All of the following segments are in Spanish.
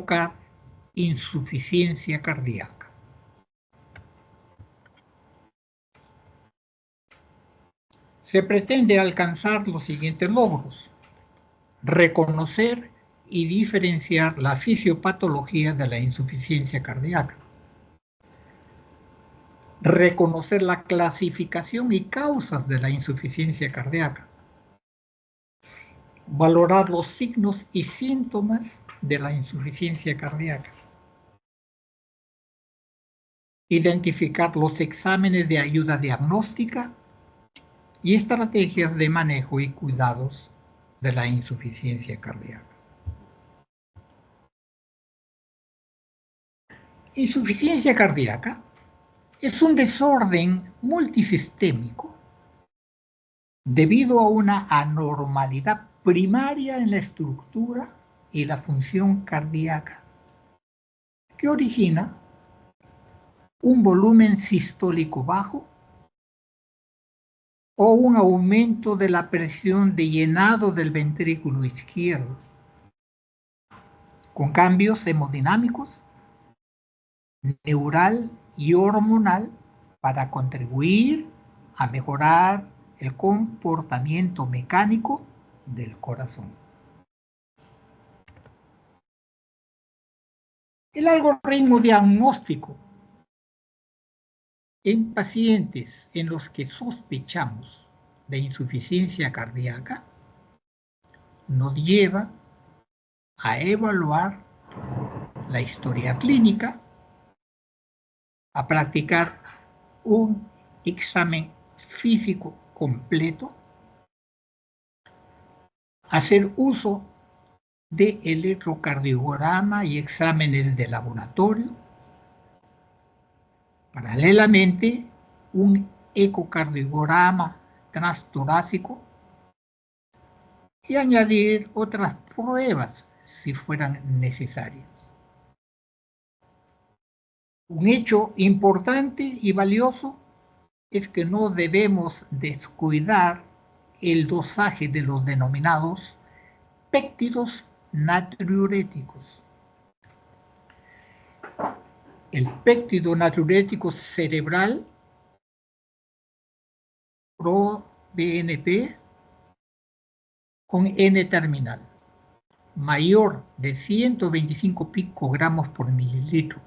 provocar insuficiencia cardíaca. Se pretende alcanzar los siguientes logros: reconocer y diferenciar la fisiopatología de la insuficiencia cardíaca, reconocer la clasificación y causas de la insuficiencia cardíaca, valorar los signos y síntomas de la insuficiencia cardíaca, identificar los exámenes de ayuda diagnóstica y estrategias de manejo y cuidados de la insuficiencia cardíaca. Insuficiencia cardíaca es un desorden multisistémico debido a una anormalidad primaria en la estructura y la función cardíaca, que origina un volumen sistólico bajo o un aumento de la presión de llenado del ventrículo izquierdo, con cambios hemodinámicos, neural y hormonal para contribuir a mejorar el comportamiento mecánico del corazón. El algoritmo diagnóstico en pacientes en los que sospechamos de insuficiencia cardíaca nos lleva a evaluar la historia clínica, a practicar un examen físico completo, hacer uso de electrocardiograma y exámenes de laboratorio, paralelamente un ecocardiograma transtorácico y añadir otras pruebas si fueran necesarias. Un hecho importante y valioso es que no debemos descuidar el dosaje de los denominados péptidos natriuréticos. El péptido natriurético cerebral, ProBNP, con N terminal, mayor de 125 picogramos por mililitro,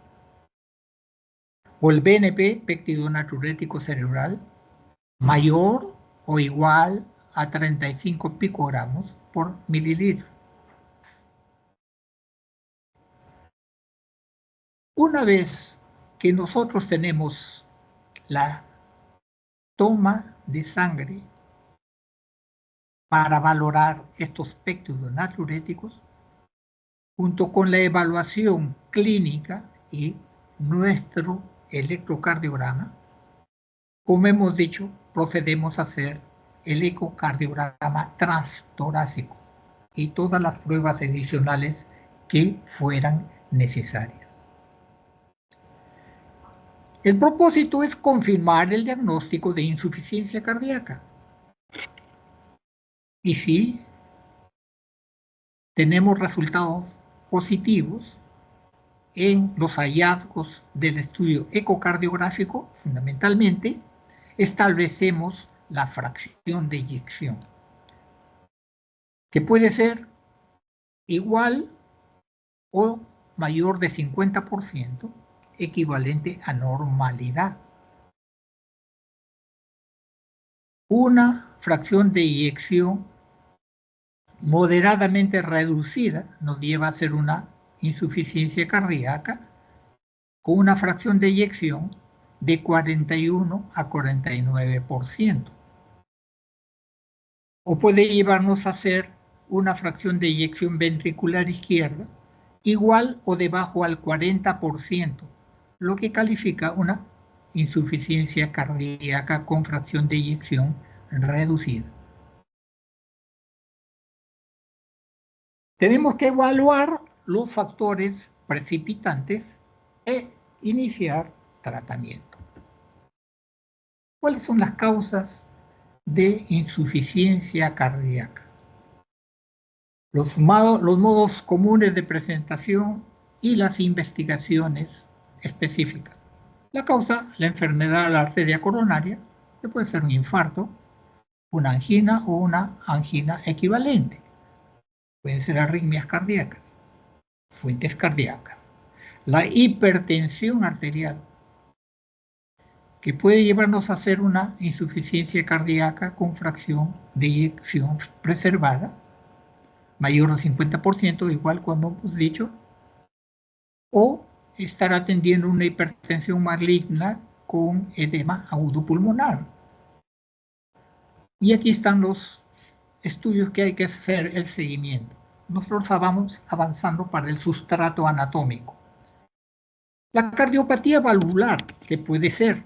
o el BNP, péptido natriurético cerebral, mayor o igual a 35 picogramos por mililitro. Una vez que nosotros tenemos la toma de sangre para valorar estos péptidos natriuréticos, junto con la evaluación clínica y nuestro electrocardiograma, como hemos dicho, procedemos a hacer el ecocardiograma transtorácico y todas las pruebas adicionales que fueran necesarias. El propósito es confirmar el diagnóstico de insuficiencia cardíaca. Y si tenemos resultados positivos en los hallazgos del estudio ecocardiográfico, fundamentalmente, establecemos la fracción de eyección, que puede ser igual o mayor de 50%, equivalente a normalidad. Una fracción de eyección moderadamente reducida nos lleva a hacer una insuficiencia cardíaca con una fracción de eyección de 41 a 49%. O puede llevarnos a hacer una fracción de eyección ventricular izquierda igual o debajo al 40%, lo que califica una insuficiencia cardíaca con fracción de eyección reducida. Tenemos que evaluar los factores precipitantes e iniciar tratamiento. ¿Cuáles son las causas de insuficiencia cardíaca? Los modos comunes de presentación y las investigaciones específicas. La causa, la enfermedad de la arteria coronaria, que puede ser un infarto, una angina o una angina equivalente. Pueden ser arritmias cardíacas, fuentes cardíacas. La hipertensión arterial, que puede llevarnos a hacer una insuficiencia cardíaca con fracción de eyección preservada, mayor al 50%, igual como hemos dicho, o estar atendiendo una hipertensión maligna con edema agudo pulmonar. Y aquí están los estudios que hay que hacer el seguimiento. Nosotros vamos avanzando para el sustrato anatómico. La cardiopatía valvular, que puede ser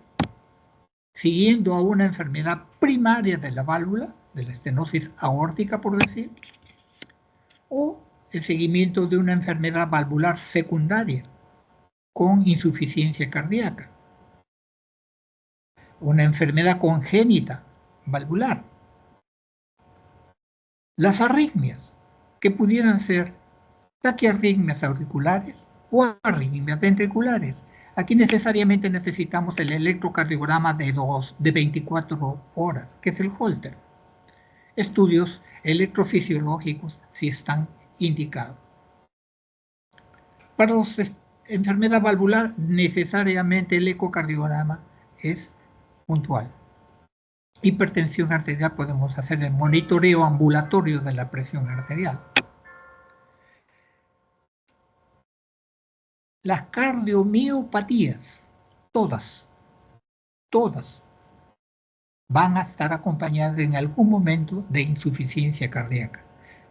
siguiendo a una enfermedad primaria de la válvula, de la estenosis aórtica, por decir, o el seguimiento de una enfermedad valvular secundaria con insuficiencia cardíaca, una enfermedad congénita valvular. Las arritmias, que pudieran ser taquiarritmias auriculares o arritmias ventriculares. Aquí necesariamente necesitamos el electrocardiograma de 24 horas, que es el Holter. Estudios electrofisiológicos si están indicados. Para la enfermedad valvular, necesariamente el ecocardiograma es puntual. Hipertensión arterial, podemos hacer el monitoreo ambulatorio de la presión arterial. Las cardiomiopatías, todas, van a estar acompañadas en algún momento de insuficiencia cardíaca,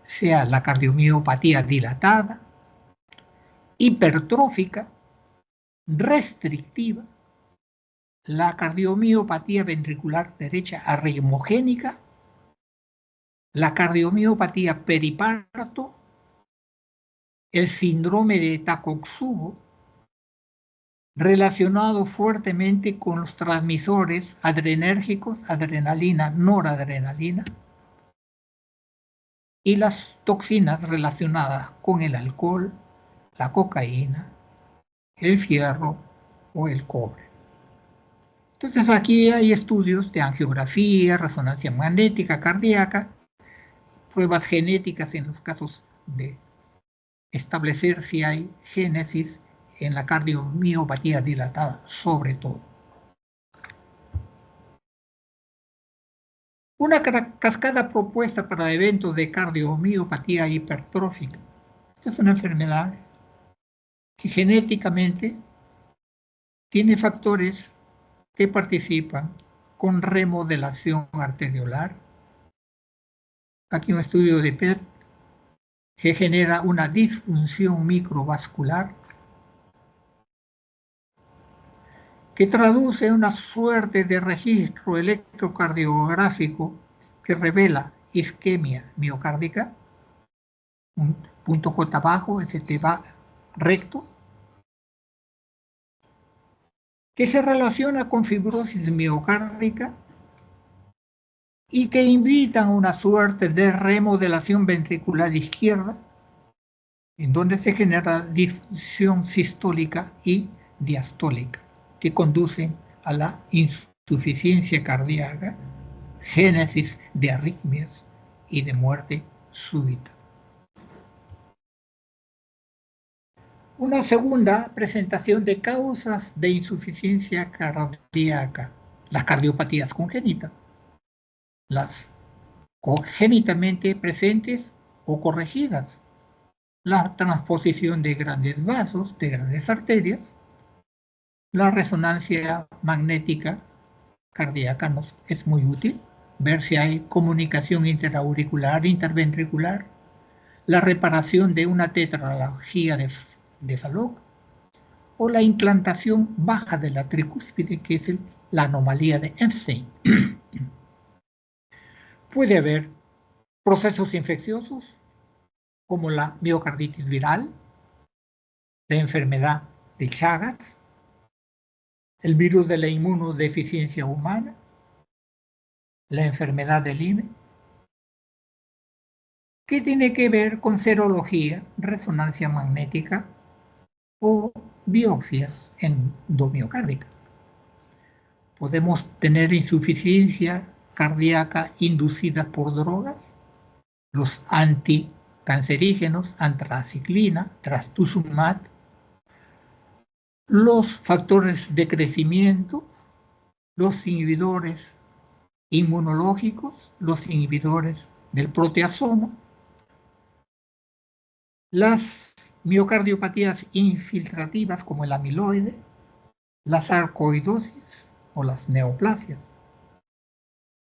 sea la cardiomiopatía dilatada, hipertrófica, restrictiva, la cardiomiopatía ventricular derecha arritmogénica, la cardiomiopatía periparto, el síndrome de Takotsubo, relacionado fuertemente con los transmisores adrenérgicos, adrenalina, noradrenalina, y las toxinas relacionadas con el alcohol, la cocaína, el fierro o el cobre. Entonces aquí hay estudios de angiografía, resonancia magnética cardíaca, pruebas genéticas en los casos de establecer si hay génesis en la cardiomiopatía dilatada, sobre todo. Una cascada propuesta para eventos de cardiomiopatía hipertrófica. Esta es una enfermedad que genéticamente tiene factores que participan con remodelación arteriolar. Aquí un estudio de PET que genera una disfunción microvascular que traduce una suerte de registro electrocardiográfico que revela isquemia miocárdica, un punto J bajo, ST va recto, que se relaciona con fibrosis miocárdica y que invitan a una suerte de remodelación ventricular izquierda, en donde se genera disfunción sistólica y diastólica, que conducen a la insuficiencia cardíaca, génesis de arritmias y de muerte súbita. Una segunda presentación de causas de insuficiencia cardíaca, las cardiopatías congénitas, las congénitamente presentes o corregidas, la transposición de grandes vasos, de grandes arterias, la resonancia magnética cardíaca es muy útil, ver si hay comunicación interauricular, interventricular, la reparación de una tetralogía de Fallot, o la implantación baja de la tricúspide, que es la anomalía de Epstein. Puede haber procesos infecciosos, como la miocarditis viral, la enfermedad de Chagas, el virus de la inmunodeficiencia humana, la enfermedad de Lyme, que tiene que ver con serología, resonancia magnética, o biopsias endomiocárdicas. Podemos tener insuficiencia cardíaca inducida por drogas, los anticancerígenos, antraciclina, trastuzumab, los factores de crecimiento, los inhibidores inmunológicos, los inhibidores del proteasoma, las miocardiopatías infiltrativas como el amiloide, la sarcoidosis o las neoplasias,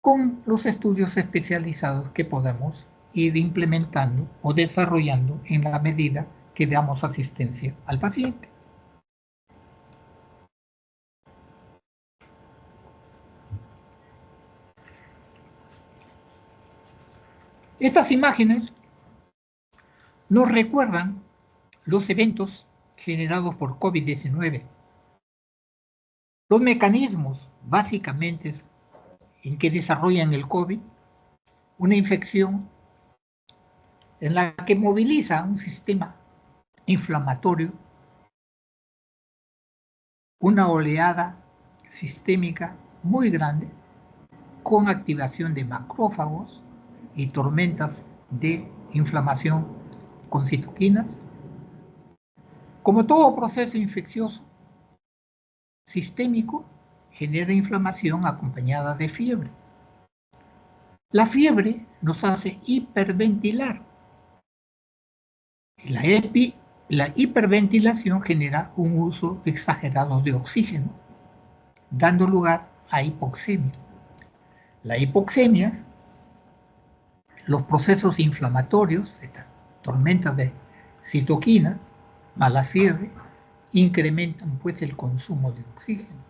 con los estudios especializados que podemos ir implementando o desarrollando en la medida que damos asistencia al paciente. Estas imágenes nos recuerdan los eventos generados por COVID-19. Los mecanismos básicamente en que desarrollan el COVID, una infección en la que moviliza un sistema inflamatorio, una oleada sistémica muy grande con activación de macrófagos y tormentas de inflamación con citoquinas. Como todo proceso infeccioso sistémico, genera inflamación acompañada de fiebre. La fiebre nos hace hiperventilar. Y la hiperventilación genera un uso exagerado de oxígeno, dando lugar a hipoxemia. La hipoxemia, los procesos inflamatorios, estas tormentas de citoquinas, más la fiebre, incrementan pues el consumo de oxígeno.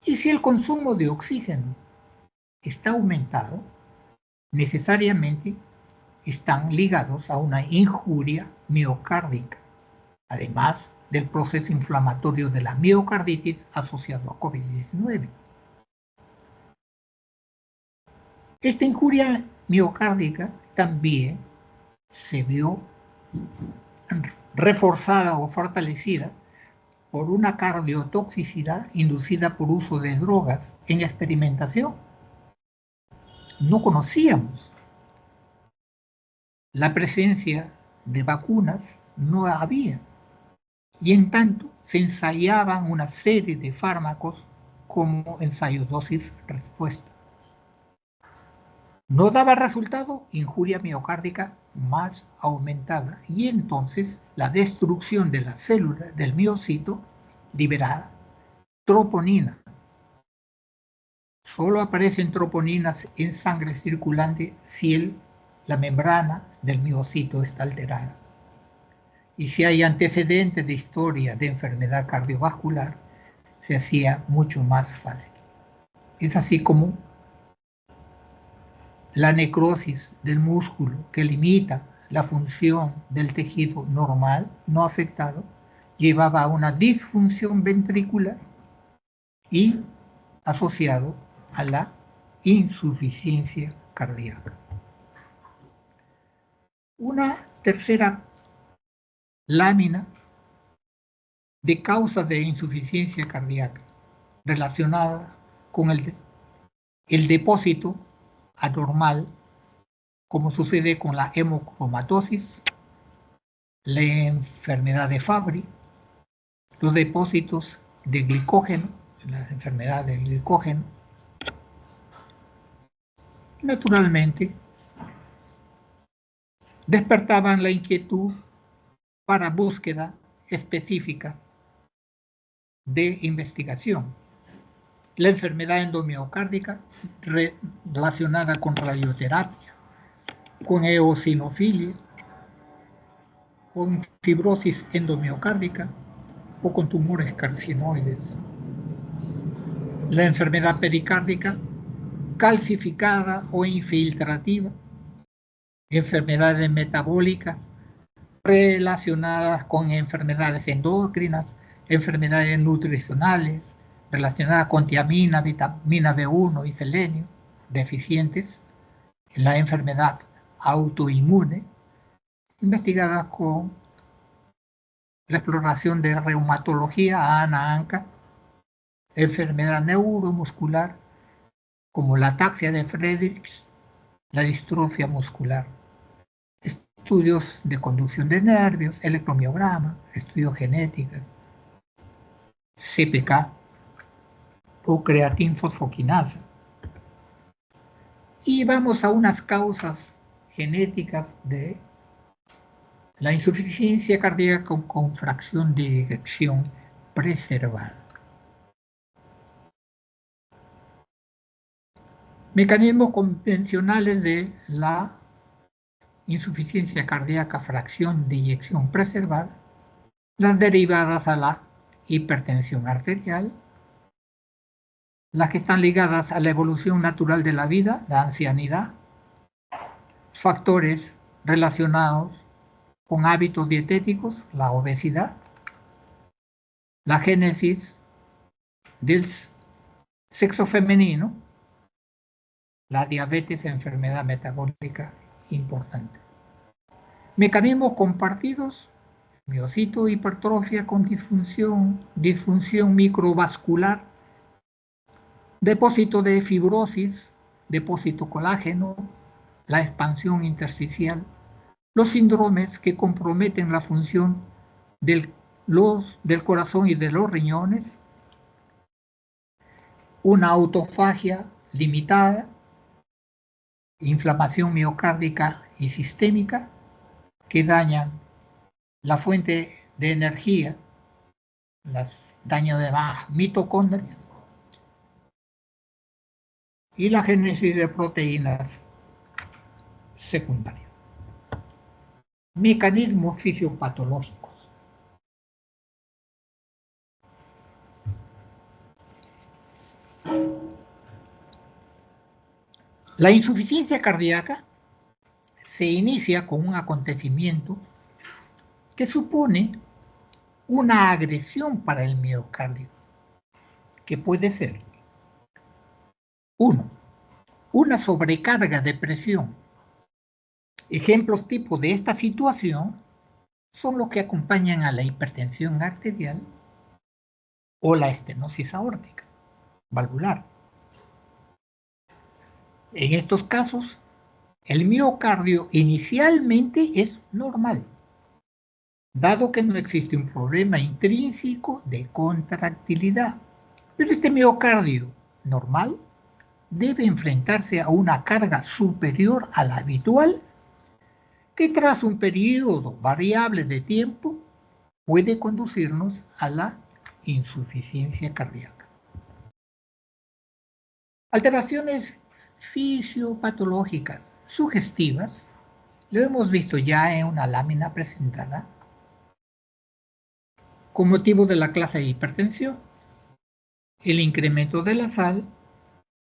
Y si el consumo de oxígeno está aumentado, necesariamente están ligados a una injuria miocárdica, además del proceso inflamatorio de la miocarditis asociado a COVID-19. Esta injuria miocárdica también se vio reforzada o fortalecida por una cardiotoxicidad inducida por uso de drogas en experimentación. No conocíamos la presencia de vacunas, no había. Y en tanto se ensayaban una serie de fármacos como ensayo dosis-respuesta. No daba resultado, injuria miocárdica más aumentada y entonces la destrucción de las células del miocito liberaba troponina. Solo aparecen troponinas en sangre circulante si la membrana del miocito está alterada. Y si hay antecedentes de historia de enfermedad cardiovascular, se hacía mucho más fácil. Es así como la necrosis del músculo que limita la función del tejido normal, no afectado, llevaba a una disfunción ventricular y asociado a la insuficiencia cardíaca. Una tercera lámina de causas de insuficiencia cardíaca relacionada con el depósito anormal, como sucede con la hemocromatosis, la enfermedad de Fabry, los depósitos de glicógeno, la enfermedad del glicógeno. Naturalmente, despertaban la inquietud para búsqueda específica de investigación. La enfermedad endomiocárdica relacionada con radioterapia, con eosinofilia, con fibrosis endomiocárdica o con tumores carcinoides. La enfermedad pericárdica calcificada o infiltrativa, enfermedades metabólicas relacionadas con enfermedades endocrinas, enfermedades nutricionales relacionadas con tiamina, vitamina B1 y selenio, deficientes en la enfermedad autoinmune, investigadas con la exploración de reumatología, ANA, ANCA, enfermedad neuromuscular, como la ataxia de Friedreich, la distrofia muscular, estudios de conducción de nervios, electromiograma, estudios genéticos, CPK o creatinfosfoquinasa. Y vamos a unas causas genéticas de la insuficiencia cardíaca con fracción de eyección preservada. Mecanismos convencionales de la insuficiencia cardíaca fracción de eyección preservada, las derivadas a la hipertensión arterial, las que están ligadas a la evolución natural de la vida, la ancianidad, factores relacionados con hábitos dietéticos, la obesidad, la génesis del sexo femenino, la diabetes, enfermedad metabólica importante. Mecanismos compartidos, miocito, hipertrofia con disfunción microvascular, depósito de fibrosis, depósito colágeno, la expansión intersticial, los síndromes que comprometen la función del corazón y de los riñones, una autofagia limitada, inflamación miocárdica y sistémica que dañan la fuente de energía, daño de las mitocondrias y la génesis de proteínas secundarias. Mecanismos fisiopatológicos. La insuficiencia cardíaca se inicia con un acontecimiento que supone una agresión para el miocardio, que puede ser 1. Una sobrecarga de presión. Ejemplos tipo de esta situación son los que acompañan a la hipertensión arterial o la estenosis aórtica valvular. En estos casos, el miocardio inicialmente es normal, dado que no existe un problema intrínseco de contractilidad. Pero este miocardio normal debe enfrentarse a una carga superior a la habitual que tras un periodo variable de tiempo puede conducirnos a la insuficiencia cardíaca. Alteraciones fisiopatológicas sugestivas, lo hemos visto ya en una lámina presentada, con motivo de la clase de hipertensión. El incremento de la sal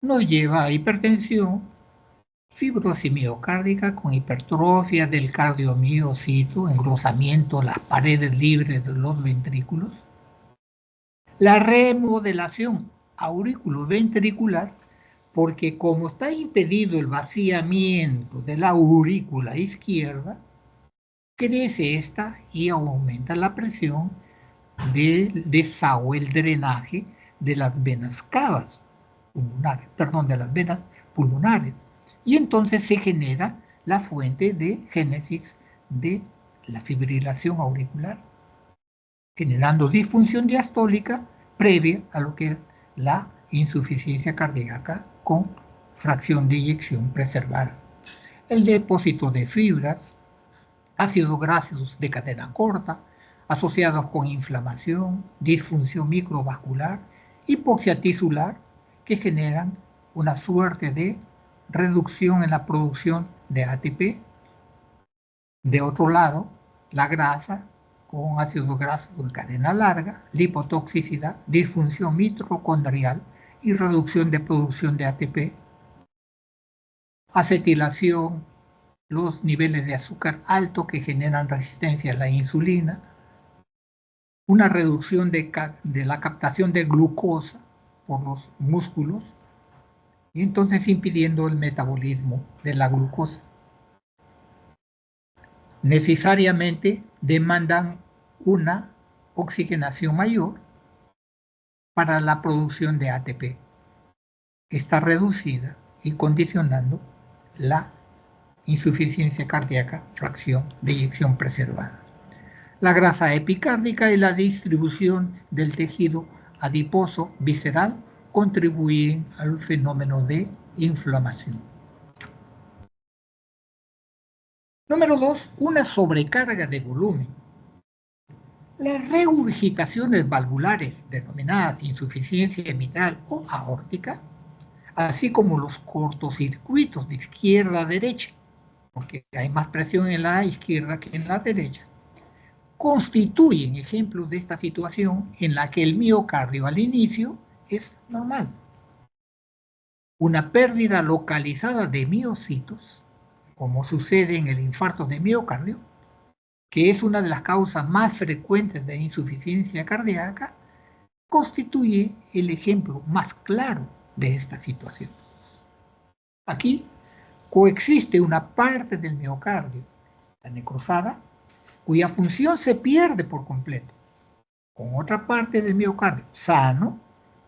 nos lleva a hipertensión, fibrosis miocárdica con hipertrofia del cardiomiocito, engrosamiento, las paredes libres de los ventrículos, la remodelación auriculoventricular, porque como está impedido el vaciamiento de la aurícula izquierda, crece esta y aumenta la presión del desagüe, el drenaje de las venas cavas pulmonares, de las venas pulmonares. Y entonces se genera la fuente de génesis de la fibrilación auricular, generando disfunción diastólica previa a lo que es la insuficiencia cardíaca con fracción de eyección preservada. El depósito de fibras, ácidos grasos de cadena corta, asociados con inflamación, disfunción microvascular, hipoxia tisular, que generan una suerte de reducción en la producción de ATP. De otro lado, la grasa con ácidos grasos de cadena larga, lipotoxicidad, disfunción mitocondrial y reducción de producción de ATP, acetilación, los niveles de azúcar alto que generan resistencia a la insulina, una reducción de la captación de glucosa por los músculos y entonces impidiendo el metabolismo de la glucosa. Necesariamente demandan una oxigenación mayor para la producción de ATP. Está reducida y condicionando la insuficiencia cardíaca, fracción de eyección preservada. La grasa epicárdica y la distribución del tejido adiposo visceral contribuyen al fenómeno de inflamación. Número 2, una sobrecarga de volumen. Las regurgitaciones valvulares, denominadas insuficiencia mitral o aórtica, así como los cortocircuitos de izquierda a derecha, porque hay más presión en la izquierda que en la derecha, constituyen ejemplos de esta situación en la que el miocardio al inicio es normal. Una pérdida localizada de miocitos, como sucede en el infarto de miocardio, que es una de las causas más frecuentes de insuficiencia cardíaca, constituye el ejemplo más claro de esta situación. Aquí coexiste una parte del miocardio, la necrosada, cuya función se pierde por completo, con otra parte del miocardio sano,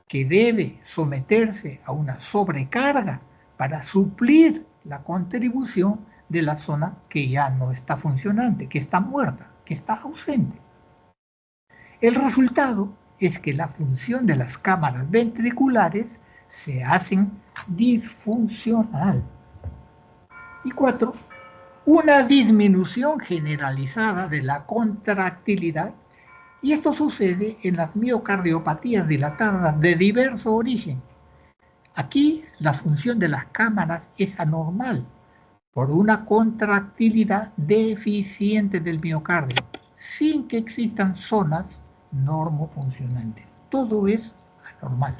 que debe someterse a una sobrecarga para suplir la contribución de la zona que ya no está funcionante, que está muerta, que está ausente. El resultado es que la función de las cámaras ventriculares se hacen disfuncional. Y 4, una disminución generalizada de la contractilidad, y esto sucede en las miocardiopatías dilatadas de diverso origen. Aquí la función de las cámaras es anormal por una contractilidad deficiente del miocardio, sin que existan zonas normofuncionantes. Todo es anormal.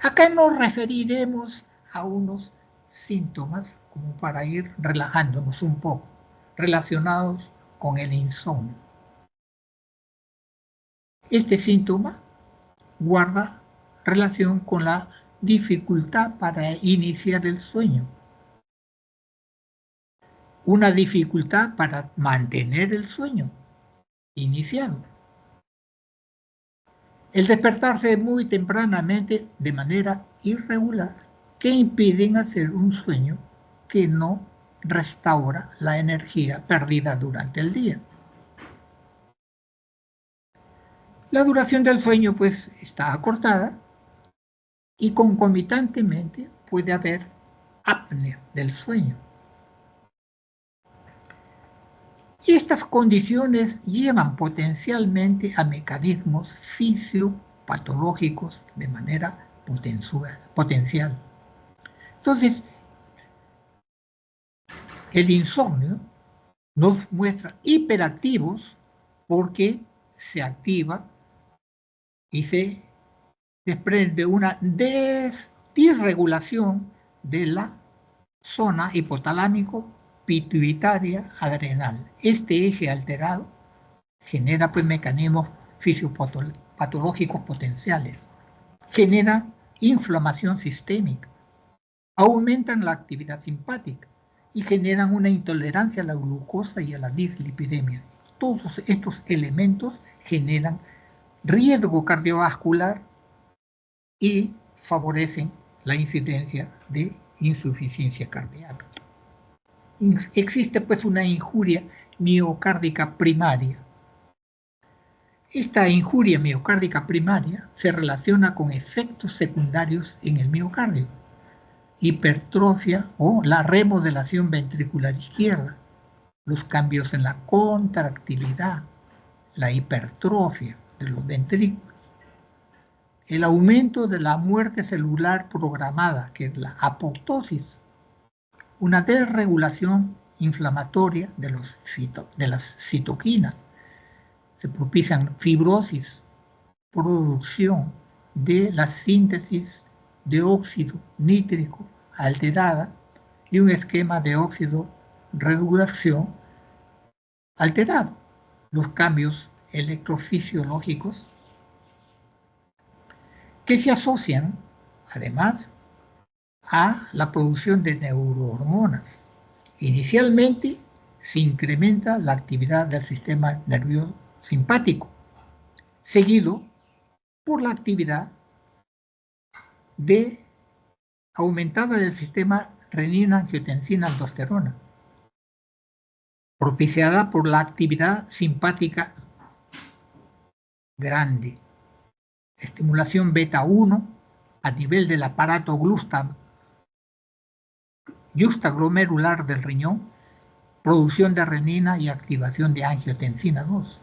Acá nos referiremos a unos síntomas como para ir relajándonos un poco, relacionados con el insomnio. Este síntoma guarda relación con la dificultad para iniciar el sueño, una dificultad para mantener el sueño iniciado, el despertarse muy tempranamente de manera irregular, que impiden hacer un sueño que no restaura la energía perdida durante el día. La duración del sueño pues está acortada y concomitantemente puede haber apnea del sueño. Y estas condiciones llevan potencialmente a mecanismos fisiopatológicos de manera potencial. Entonces, el insomnio nos muestra hiperactivos porque se activa y se desprende una disregulación de la zona hipotalámico pituitaria adrenal. Este eje alterado genera pues mecanismos fisiopatológicos potenciales, genera inflamación sistémica, aumentan la actividad simpática y generan una intolerancia a la glucosa y a la dislipidemia. Todos estos elementos generan riesgo cardiovascular y favorecen la incidencia de insuficiencia cardíaca. Existe pues una injuria miocárdica primaria. Esta injuria miocárdica primaria se relaciona con efectos secundarios en el miocardio, hipertrofia o la remodelación ventricular izquierda, los cambios en la contractilidad, la hipertrofia de los ventrículos, el aumento de la muerte celular programada, que es la apoptosis, una desregulación inflamatoria de las citoquinas, se propician fibrosis, producción de la síntesis de óxido nítrico alterada y un esquema de óxido regulación alterado. Los cambios electrofisiológicos que se asocian, además, a la producción de neurohormonas. Inicialmente se incrementa la actividad del sistema nervioso simpático, seguido por la actividad aumentada del sistema renina-angiotensina-aldosterona, propiciada por la actividad simpática grande, estimulación beta 1 a nivel del aparato justaglomerular del riñón, producción de renina y activación de angiotensina 2.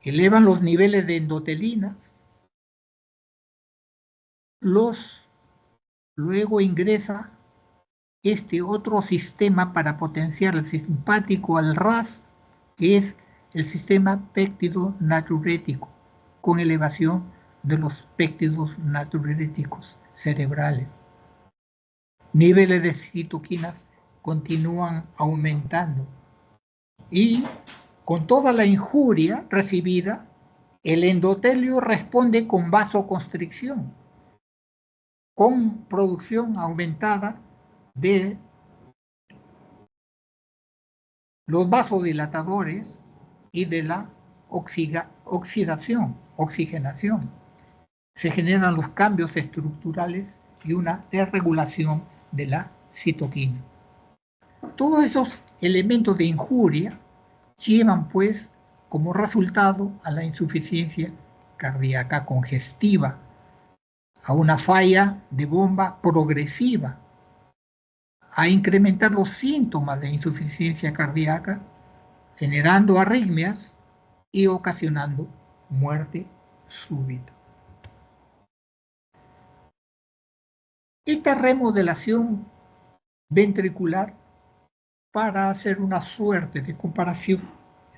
Elevan los niveles de endotelina, luego ingresa este otro sistema para potenciar el simpático al RAS, que es el sistema péptido natriurético, con elevación de los péptidos natriuréticos cerebrales. Niveles de citoquinas continúan aumentando y con toda la injuria recibida, el endotelio responde con vasoconstricción, con producción aumentada de los vasodilatadores y de la oxigenación. Se generan los cambios estructurales y una desregulación de la citoquina. Todos esos elementos de injuria llevan pues como resultado a la insuficiencia cardíaca congestiva, a una falla de bomba progresiva, a incrementar los síntomas de insuficiencia cardíaca, generando arritmias y ocasionando muerte súbita. Esta remodelación ventricular, para hacer una suerte de comparación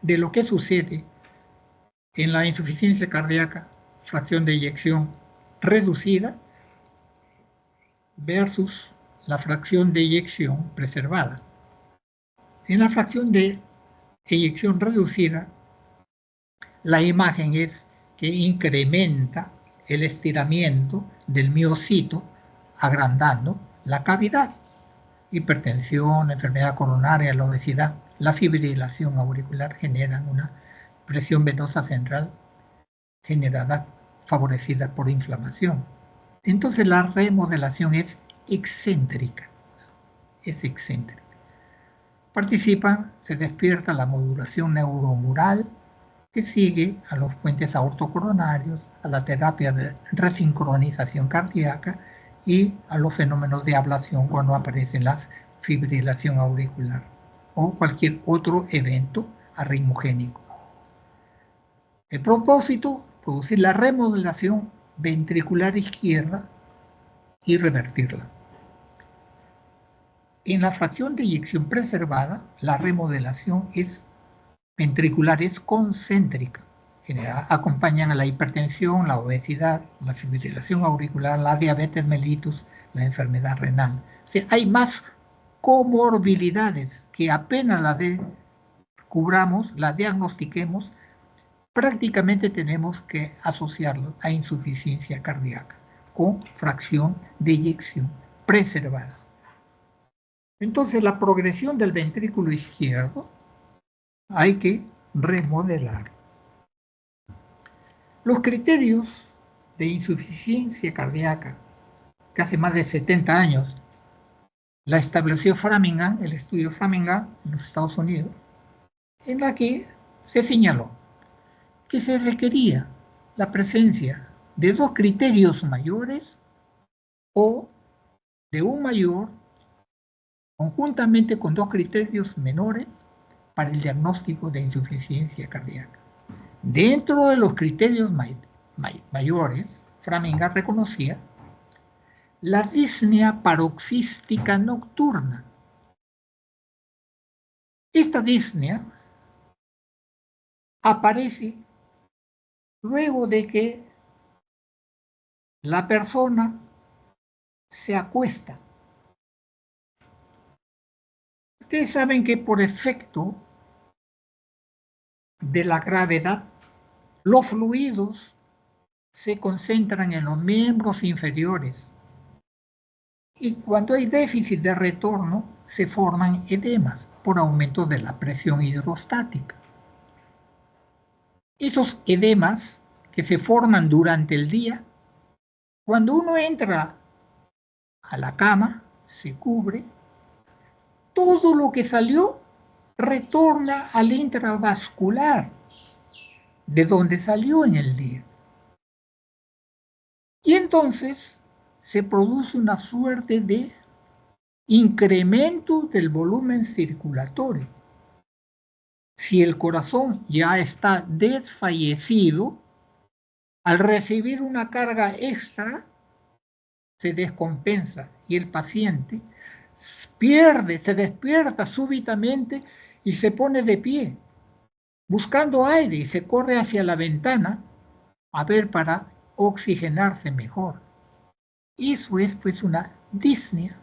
de lo que sucede en la insuficiencia cardíaca, fracción de eyección reducida versus la fracción de eyección preservada. En la fracción de eyección reducida, la imagen es que incrementa el estiramiento del miocito, agrandando la cavidad. Hipertensión, enfermedad coronaria, la obesidad, la fibrilación auricular generan una presión venosa central generada, favorecida por inflamación. Entonces la remodelación es excéntrica. Se despierta la modulación neuromural que sigue a los puentes aortocoronarios, a la terapia de resincronización cardíaca y a los fenómenos de ablación cuando aparece la fibrilación auricular o cualquier otro evento arritmogénico. El propósito, producir la remodelación ventricular izquierda y revertirla. En la fracción de eyección preservada, la remodelación ventricular es concéntrica. Acompañan a la hipertensión, la obesidad, la fibrilación auricular, la diabetes mellitus, la enfermedad renal. O sea, hay más comorbilidades que apenas la cubramos, la diagnostiquemos, prácticamente tenemos que asociarlo a insuficiencia cardíaca con fracción de eyección preservada. Entonces, la progresión del ventrículo izquierdo hay que remodelar. Los criterios de insuficiencia cardíaca, que hace más de 70 años la estableció Framingham, el estudio Framingham en los Estados Unidos, en la que se señaló que se requería la presencia de dos criterios mayores o de un mayor conjuntamente con dos criterios menores para el diagnóstico de insuficiencia cardíaca. Dentro de los criterios mayores, Framingham reconocía la disnea paroxística nocturna. Esta disnea aparece luego de que la persona se acuesta. Ustedes saben que por efecto de la gravedad, los fluidos se concentran en los miembros inferiores y cuando hay déficit de retorno se forman edemas. por aumento de la presión hidrostática. Esos edemas que se forman durante el día, cuando uno entra a la cama, se cubre, todo lo que salió retorna al intravascular, de donde salió en el día. Y entonces se produce una suerte de incremento del volumen circulatorio. Si el corazón ya está desfallecido, al recibir una carga extra, se descompensa y el paciente se despierta súbitamente y se pone de pie, buscando aire y se corre hacia la ventana a ver para oxigenarse mejor. Eso es pues una disnea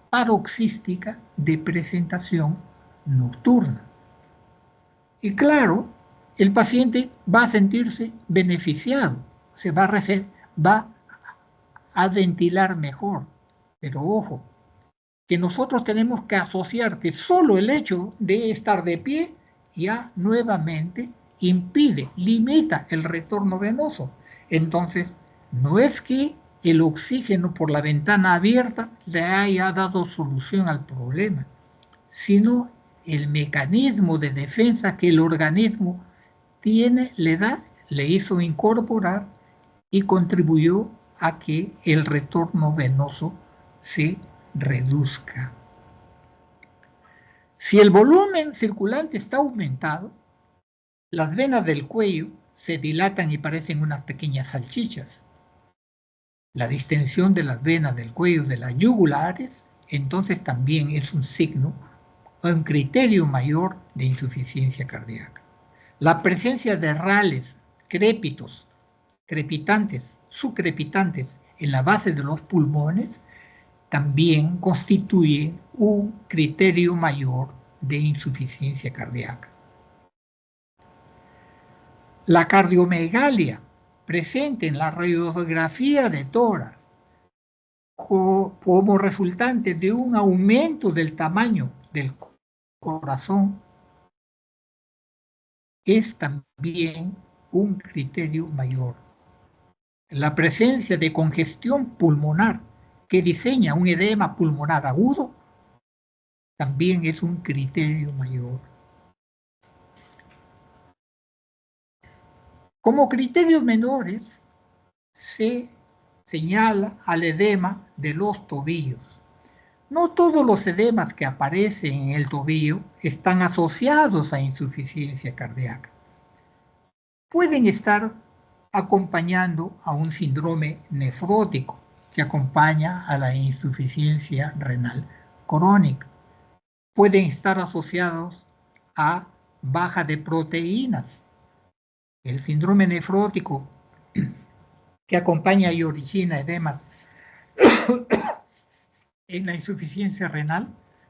paroxística de presentación nocturna. Y claro, el paciente va a sentirse beneficiado, va a ventilar mejor. Pero ojo, que nosotros tenemos que asociar que solo el hecho de estar de pie ya nuevamente impide, limita el retorno venoso. Entonces, no es que el oxígeno por la ventana abierta le haya dado solución al problema, sino el mecanismo de defensa que el organismo tiene, le hizo incorporar y contribuyó a que el retorno venoso se reduzca. Si el volumen circulante está aumentado, las venas del cuello se dilatan y parecen unas pequeñas salchichas. La distensión de las venas del cuello de las yugulares, entonces también es un signo o un criterio mayor de insuficiencia cardíaca. La presencia de rales, crépitos, crepitantes, subcrepitantes en la base de los pulmones también constituye un criterio mayor de insuficiencia cardíaca. La cardiomegalia presente en la radiografía de tórax como resultante de un aumento del tamaño del corazón es también un criterio mayor. La presencia de congestión pulmonar que diseña un edema pulmonar agudo también es un criterio mayor. Como criterios menores se señala al edema de los tobillos. No todos los edemas que aparecen en el tobillo están asociados a insuficiencia cardíaca. Pueden estar acompañando a un síndrome nefrótico que acompaña a la insuficiencia renal crónica. Pueden estar asociados a baja de proteínas. El síndrome nefrótico que acompaña y origina edemas en la insuficiencia renal,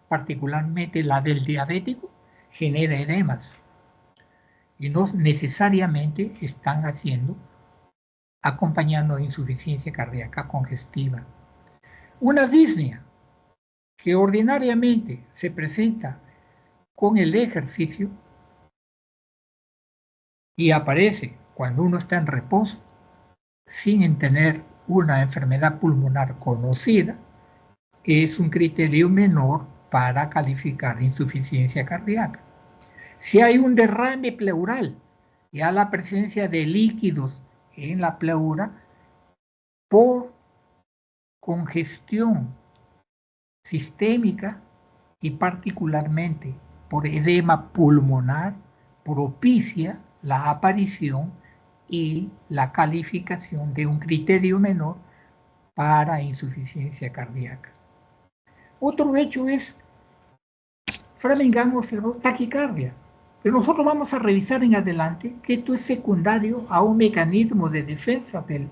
particularmente la del diabético, genera edemas y no necesariamente están acompañando a insuficiencia cardíaca congestiva. Una disnea que ordinariamente se presenta con el ejercicio y aparece cuando uno está en reposo sin tener una enfermedad pulmonar conocida, es un criterio menor para calificar insuficiencia cardíaca. Si hay un derrame pleural, ya la presencia de líquidos en la pleura por congestión sistémica y particularmente por edema pulmonar, propicia la aparición y la calificación de un criterio menor para insuficiencia cardíaca. Otro hecho es Framingham observó taquicardia, pero nosotros vamos a revisar en adelante que esto es secundario a un mecanismo de defensa del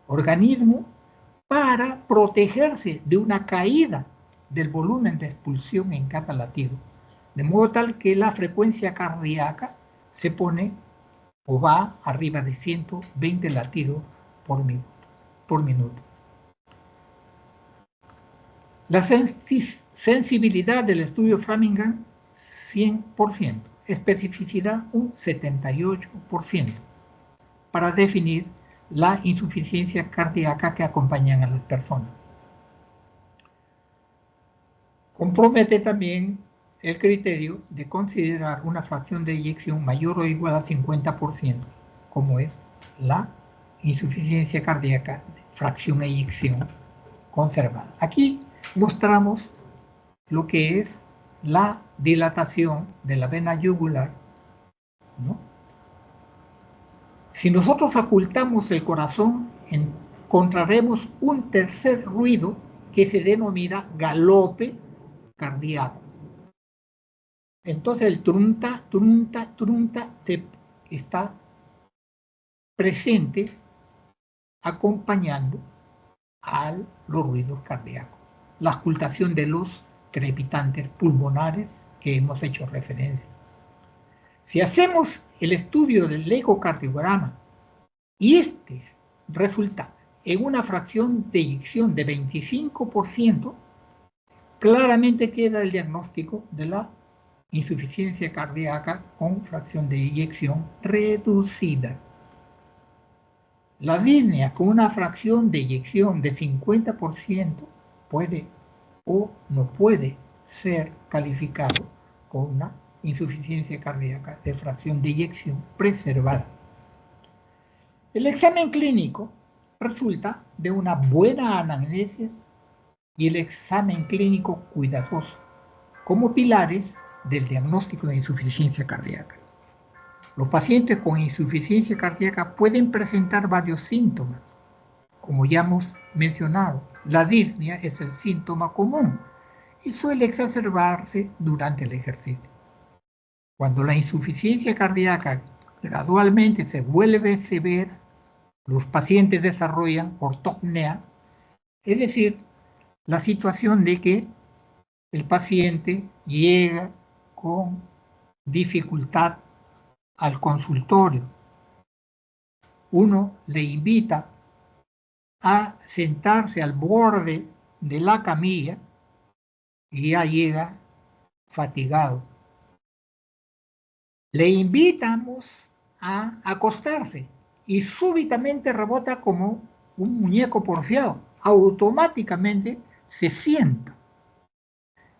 organismo para protegerse de una caída del volumen de expulsión en cada latido, de modo tal que la frecuencia cardíaca se pone o va arriba de 120 latidos por minuto. La sensibilidad del estudio Framingham 100%, especificidad un 78%, para definir la insuficiencia cardíaca que acompañan a las personas. Compromete también el criterio de considerar una fracción de eyección mayor o igual a 50%, como es la insuficiencia cardíaca de fracción eyección conservada. Aquí mostramos lo que es la dilatación de la vena yugular, ¿no? Si nosotros ocultamos el corazón, encontraremos un tercer ruido que se denomina galope cardíaco. Entonces el trunta, trunta, trunta está presente acompañando a los ruidos cardíacos. La ocultación de los crepitantes pulmonares que hemos hecho referencia. Si hacemos el estudio del ecocardiograma y este resulta en una fracción de eyección de 25%, claramente queda el diagnóstico de la insuficiencia cardíaca con fracción de eyección reducida. La disnea con una fracción de eyección de 50% puede o no puede ser calificado con una insuficiencia cardíaca de fracción de eyección preservada. El examen clínico resulta de una buena anamnesis y el examen clínico cuidadoso como pilares del diagnóstico de insuficiencia cardíaca. Los pacientes con insuficiencia cardíaca pueden presentar varios síntomas, como ya hemos mencionado. La disnea es el síntoma común y suele exacerbarse durante el ejercicio. Cuando la insuficiencia cardíaca gradualmente se vuelve severa, los pacientes desarrollan ortopnea, es decir, la situación de que el paciente llega con dificultad al consultorio. Uno le invita a sentarse al borde de la camilla y ya llega fatigado. Le invitamos a acostarse y súbitamente rebota como un muñeco porfiado. Automáticamente se sienta.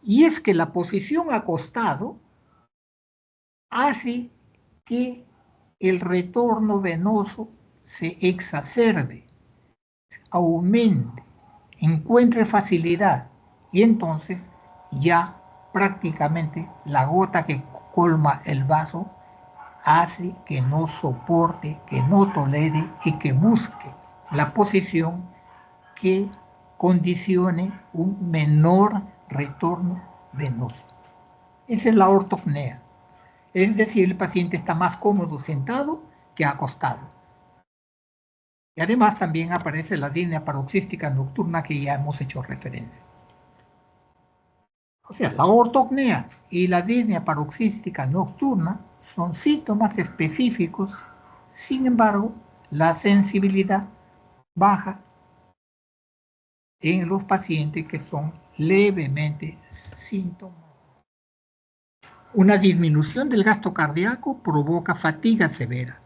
Y es que la posición acostado hace que el retorno venoso se exacerbe, aumente, encuentre facilidad y entonces ya prácticamente la gota que colma el vaso hace que no soporte, que no tolere y que busque la posición que condicione un menor retorno venoso. Esa es la ortopnea. Es decir, el paciente está más cómodo sentado que acostado. Y además también aparece la disnea paroxística nocturna que ya hemos hecho referencia. O sea, la ortopnea y la disnea paroxística nocturna son síntomas específicos, sin embargo, la sensibilidad baja en los pacientes que son levemente sintomáticos. Una disminución del gasto cardíaco provoca fatiga severa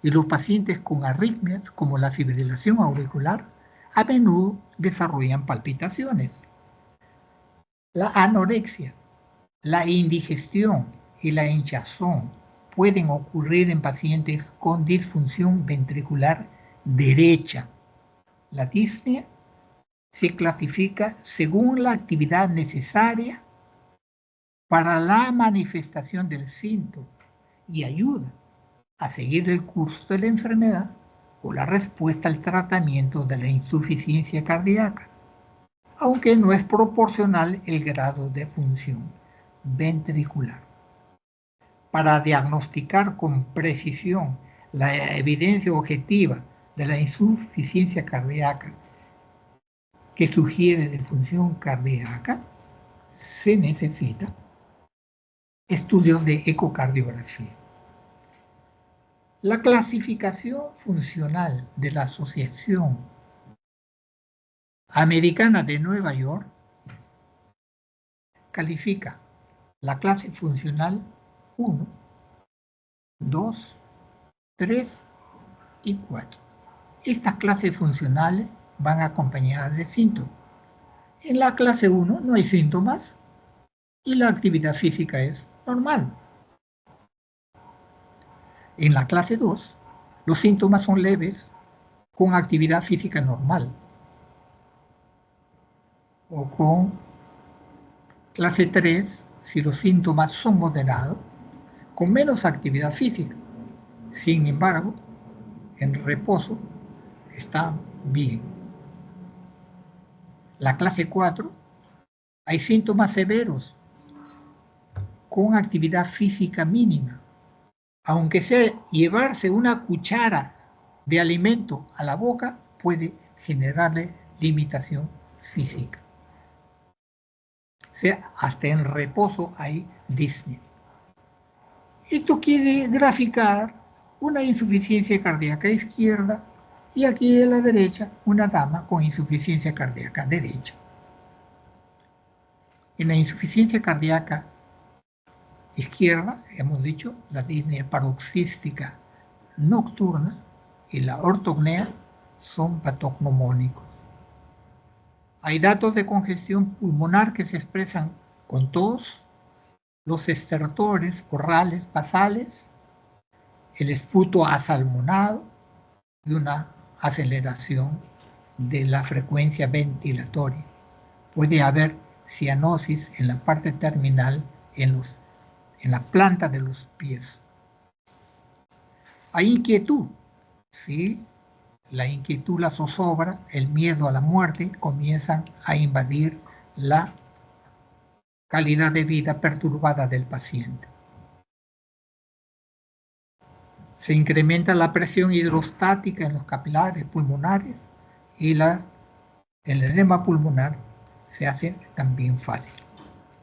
y los pacientes con arritmias como la fibrilación auricular a menudo desarrollan palpitaciones. La anorexia, la indigestión y la hinchazón pueden ocurrir en pacientes con disfunción ventricular derecha. La disnea se clasifica según la actividad necesaria para la manifestación del síntoma y ayuda a seguir el curso de la enfermedad o la respuesta al tratamiento de la insuficiencia cardíaca, aunque no es proporcional el grado de función ventricular. Para diagnosticar con precisión la evidencia objetiva de la insuficiencia cardíaca que sugiere disfunción cardíaca, se necesita estudios de ecocardiografía. La clasificación funcional de la Asociación Americana de Nueva York califica la clase funcional 1, 2, 3 y 4. Estas clases funcionales van acompañadas de síntomas. En la clase 1 no hay síntomas y la actividad física es normal. En la clase 2, los síntomas son leves con actividad física normal. O con clase 3, si los síntomas son moderados, con menos actividad física. Sin embargo, en reposo está bien. La clase 4, hay síntomas severos con actividad física mínima. Aunque sea llevarse una cuchara de alimento a la boca, puede generarle limitación física. O sea, hasta en reposo hay disnea. Esto quiere graficar una insuficiencia cardíaca izquierda y aquí a la derecha una dama con insuficiencia cardíaca derecha. En la insuficiencia cardíaca izquierda, hemos dicho, la disnea paroxística nocturna y la ortopnea son patognomónicos. Hay datos de congestión pulmonar que se expresan con tos, los estertores orales basales, el esputo asalmonado y una aceleración de la frecuencia ventilatoria. Puede haber cianosis en la parte terminal en la planta de los pies. Hay inquietud, ¿sí? La inquietud, la zozobra, el miedo a la muerte comienzan a invadir la calidad de vida perturbada del paciente. Se incrementa la presión hidrostática en los capilares pulmonares y el edema pulmonar se hace también fácil.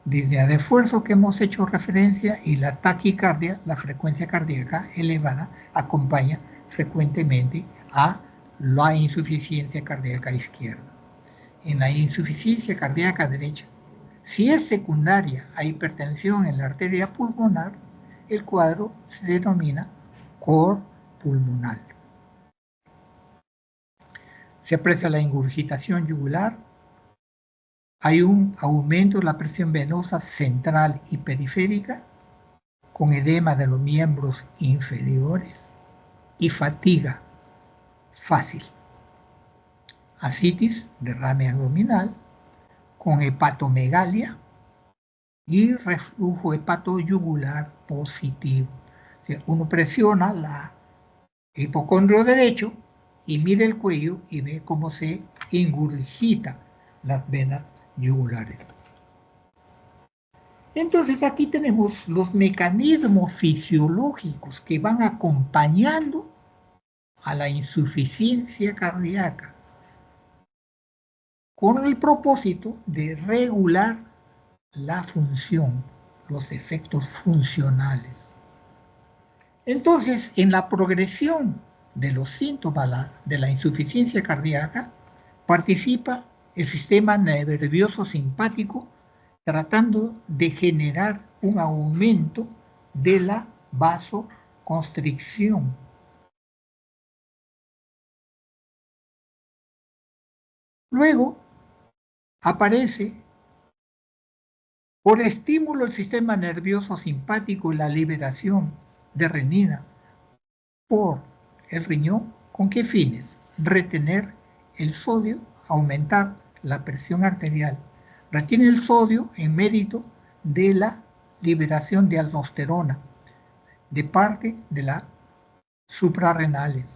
Disnea de esfuerzo que hemos hecho referencia y la taquicardia, la frecuencia cardíaca elevada, acompaña frecuentemente a la insuficiencia cardíaca izquierda. En la insuficiencia cardíaca derecha, si es secundaria a hipertensión en la arteria pulmonar, el cuadro se denomina cor pulmonar. Se aprecia la ingurgitación yugular. Hay un aumento de la presión venosa central y periférica, con edema de los miembros inferiores y fatiga fácil. Ascitis, derrame abdominal, con hepatomegalia y reflujo hepatoyugular positivo. O sea, uno presiona la hipocondrio derecho y mira el cuello y ve cómo se ingurgita las venas yugulares. Entonces aquí tenemos los mecanismos fisiológicos que van acompañando a la insuficiencia cardíaca con el propósito de regular la función, los efectos funcionales. Entonces, en la progresión de los síntomas de la insuficiencia cardíaca participa el sistema nervioso simpático tratando de generar un aumento de la vasoconstricción. Luego aparece por estímulo el sistema nervioso simpático y la liberación de renina por el riñón. ¿Con qué fines? Retener el sodio, aumentar la presión arterial. Retiene el sodio en mérito de la liberación de aldosterona de parte de las suprarrenales.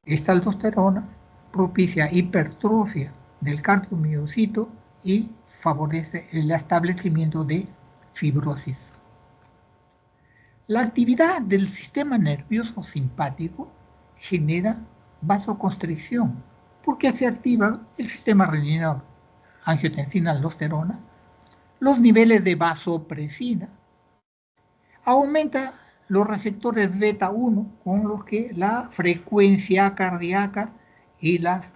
Esta aldosterona propicia hipertrofia del cardiomiocito y favorece el establecimiento de fibrosis. La actividad del sistema nervioso simpático genera vasoconstricción porque se activa el sistema renina, angiotensina, aldosterona, los niveles de vasopresina, aumenta los receptores beta 1 con los que la frecuencia cardíaca y las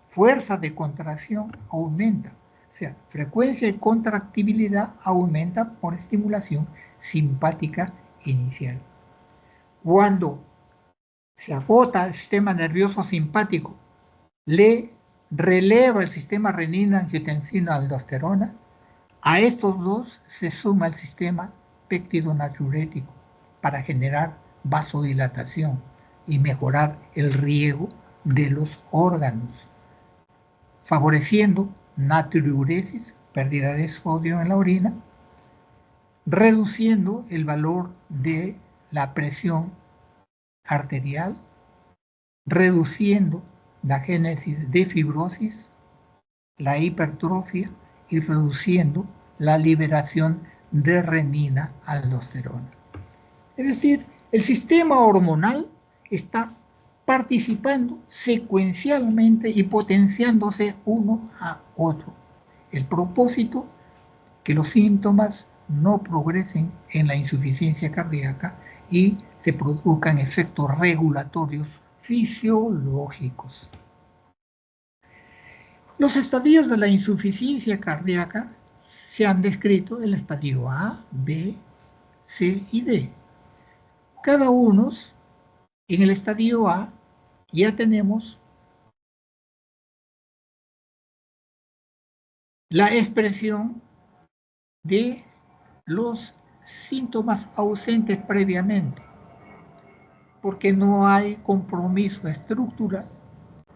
fuerzas de contracción aumentan. O sea, frecuencia y contractibilidad aumenta por estimulación simpática inicial. Cuando se agota el sistema nervioso simpático, le releva el sistema renina-angiotensina-aldosterona, a estos dos se suma el sistema péptido-natriurético para generar vasodilatación y mejorar el riego de los órganos, favoreciendo natriuresis, pérdida de sodio en la orina, reduciendo el valor de la presión arterial, reduciendo la génesis de fibrosis, la hipertrofia y reduciendo la liberación de renina-aldosterona. Es decir, el sistema hormonal está participando secuencialmente y potenciándose uno a otro. El propósito, que los síntomas no progresen en la insuficiencia cardíaca y se produzcan efectos regulatorios fisiológicos. Los estadios de la insuficiencia cardíaca se han descrito el estadio A, B, C y D. Cada uno, en el estadio A, ya tenemos la expresión de los síntomas ausentes previamente, porque no hay compromiso estructural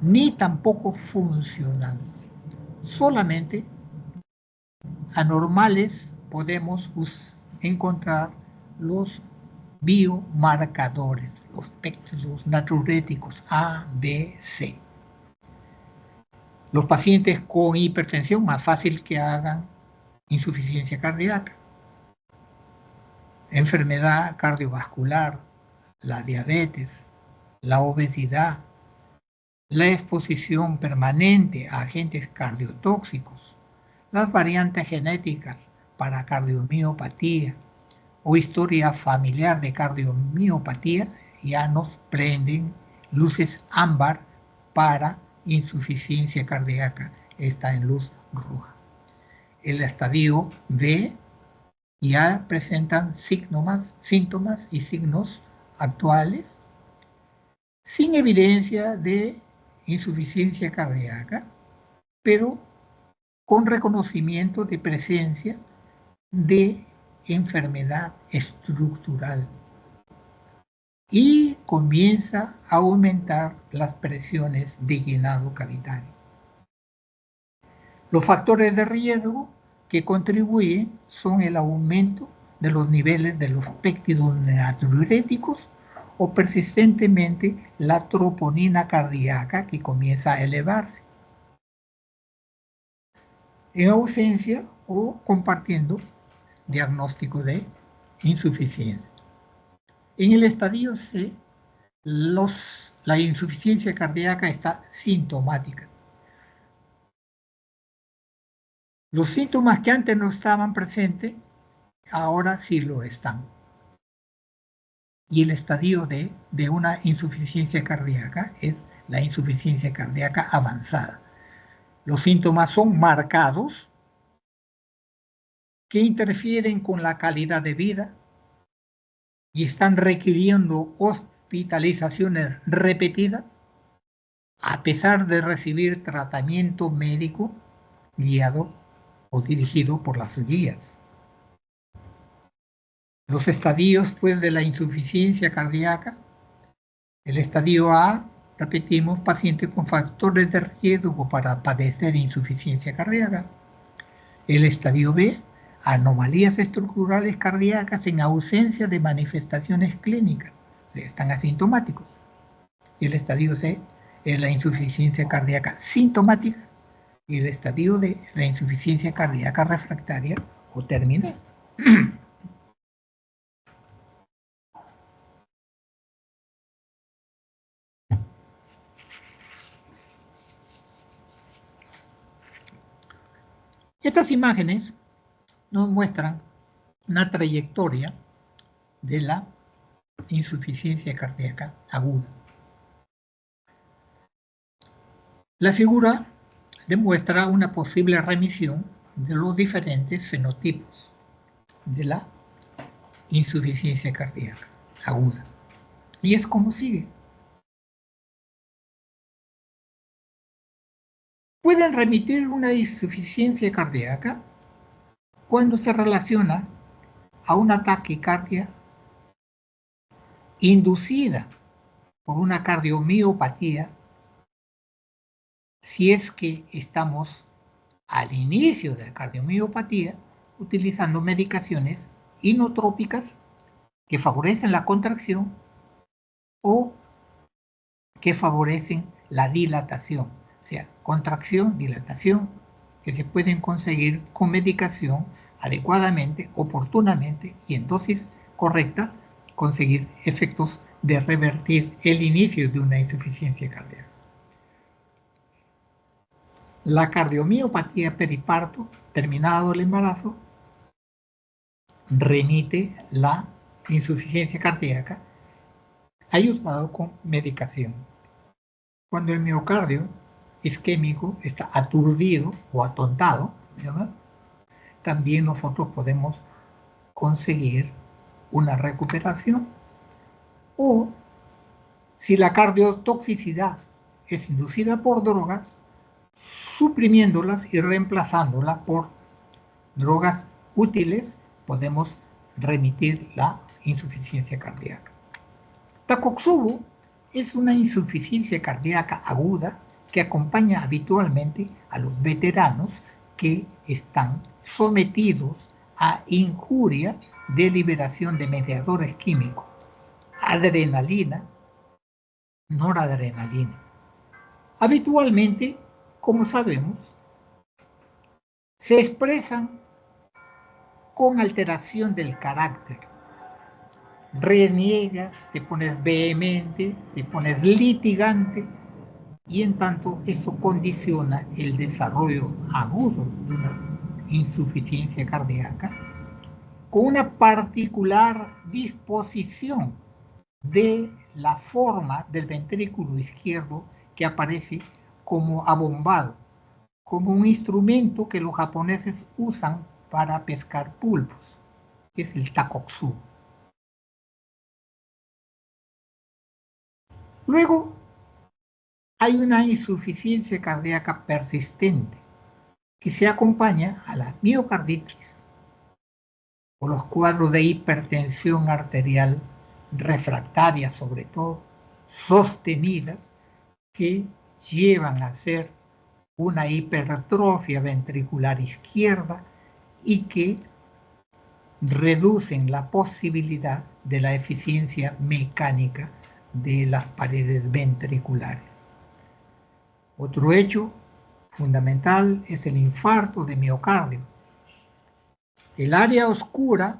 ni tampoco funcional. Solamente anormales podemos encontrar los biomarcadores, los péptidos natriuréticos A, B, C. Los pacientes con hipertensión, más fácil que hagan insuficiencia cardíaca. Enfermedad cardiovascular, la diabetes, la obesidad, la exposición permanente a agentes cardiotóxicos, las variantes genéticas para cardiomiopatía o historia familiar de cardiomiopatía ya nos prenden luces ámbar para insuficiencia cardíaca, está en luz roja. El estadio B ya presentan síntomas y signos actuales sin evidencia de insuficiencia cardíaca, pero con reconocimiento de presencia de enfermedad estructural y comienza a aumentar las presiones de llenado cavitario. Los factores de riesgo que contribuyen son el aumento de los niveles de los péptidos natriuréticos o persistentemente la troponina cardíaca que comienza a elevarse. En ausencia o compartiendo diagnóstico de insuficiencia. En el estadio C, la insuficiencia cardíaca está sintomática. Los síntomas que antes no estaban presentes, ahora sí lo están. Y el estadio D de una insuficiencia cardíaca es la insuficiencia cardíaca avanzada. Los síntomas son marcados, que interfieren con la calidad de vida y están requiriendo hospitalizaciones repetidas a pesar de recibir tratamiento médico guiado o dirigido por las guías. Los estadios pues, de la insuficiencia cardíaca, el estadio A, repetimos, paciente con factores de riesgo para padecer insuficiencia cardíaca. El estadio B, anomalías estructurales cardíacas en ausencia de manifestaciones clínicas, están asintomáticos. Y el estadio C es la insuficiencia cardíaca sintomática y el estadio D, la insuficiencia cardíaca refractaria o terminal. Estas imágenes nos muestran una trayectoria de la insuficiencia cardíaca aguda. La figura demuestra una posible remisión de los diferentes fenotipos de la insuficiencia cardíaca aguda. Y es como sigue. Pueden remitir una insuficiencia cardíaca cuando se relaciona a una taquicardia inducida por una cardiomiopatía, si es que estamos al inicio de la cardiomiopatía utilizando medicaciones inotrópicas que favorecen la contracción o que favorecen la dilatación, o sea, contracción, dilatación, que se pueden conseguir con medicación adecuadamente, oportunamente y en dosis correcta, conseguir efectos de revertir el inicio de una insuficiencia cardíaca. La cardiomiopatía periparto, terminado el embarazo, remite la insuficiencia cardíaca ayudado con medicación. Cuando el miocardio isquémico está aturdido o atontado, ¿verdad?, también nosotros podemos conseguir una recuperación. O si la cardiotoxicidad es inducida por drogas, suprimiéndolas y reemplazándolas por drogas útiles, podemos remitir la insuficiencia cardíaca. Takotsubo es una insuficiencia cardíaca aguda que acompaña habitualmente a los veteranos que están sometidos a injuria de liberación de mediadores químicos, adrenalina, noradrenalina. Habitualmente, como sabemos, se expresan con alteración del carácter. Reniegas, te pones vehemente, te pones litigante, y en tanto esto condiciona el desarrollo agudo de una insuficiencia cardíaca con una particular disposición de la forma del ventrículo izquierdo que aparece como abombado, como un instrumento que los japoneses usan para pescar pulpos, que es el takotsubo. Luego, hay una insuficiencia cardíaca persistente que se acompaña a la miocarditis o los cuadros de hipertensión arterial refractaria, sobre todo, sostenidas, que llevan a ser una hipertrofia ventricular izquierda y que reducen la posibilidad de la eficiencia mecánica de las paredes ventriculares. Otro hecho fundamental es el infarto de miocardio. El área oscura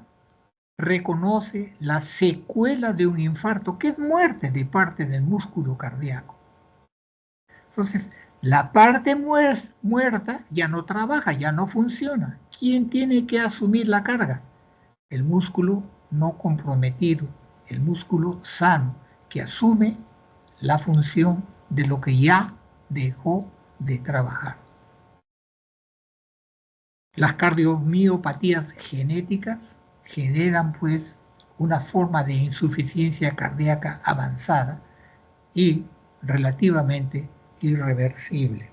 reconoce la secuela de un infarto, que es muerte de parte del músculo cardíaco. Entonces, la parte muerta ya no trabaja, ya no funciona. ¿Quién tiene que asumir la carga? El músculo no comprometido, el músculo sano, que asume la función de lo que ya dejó de trabajar. Las cardiomiopatías genéticas generan pues una forma de insuficiencia cardíaca avanzada y relativamente irreversible.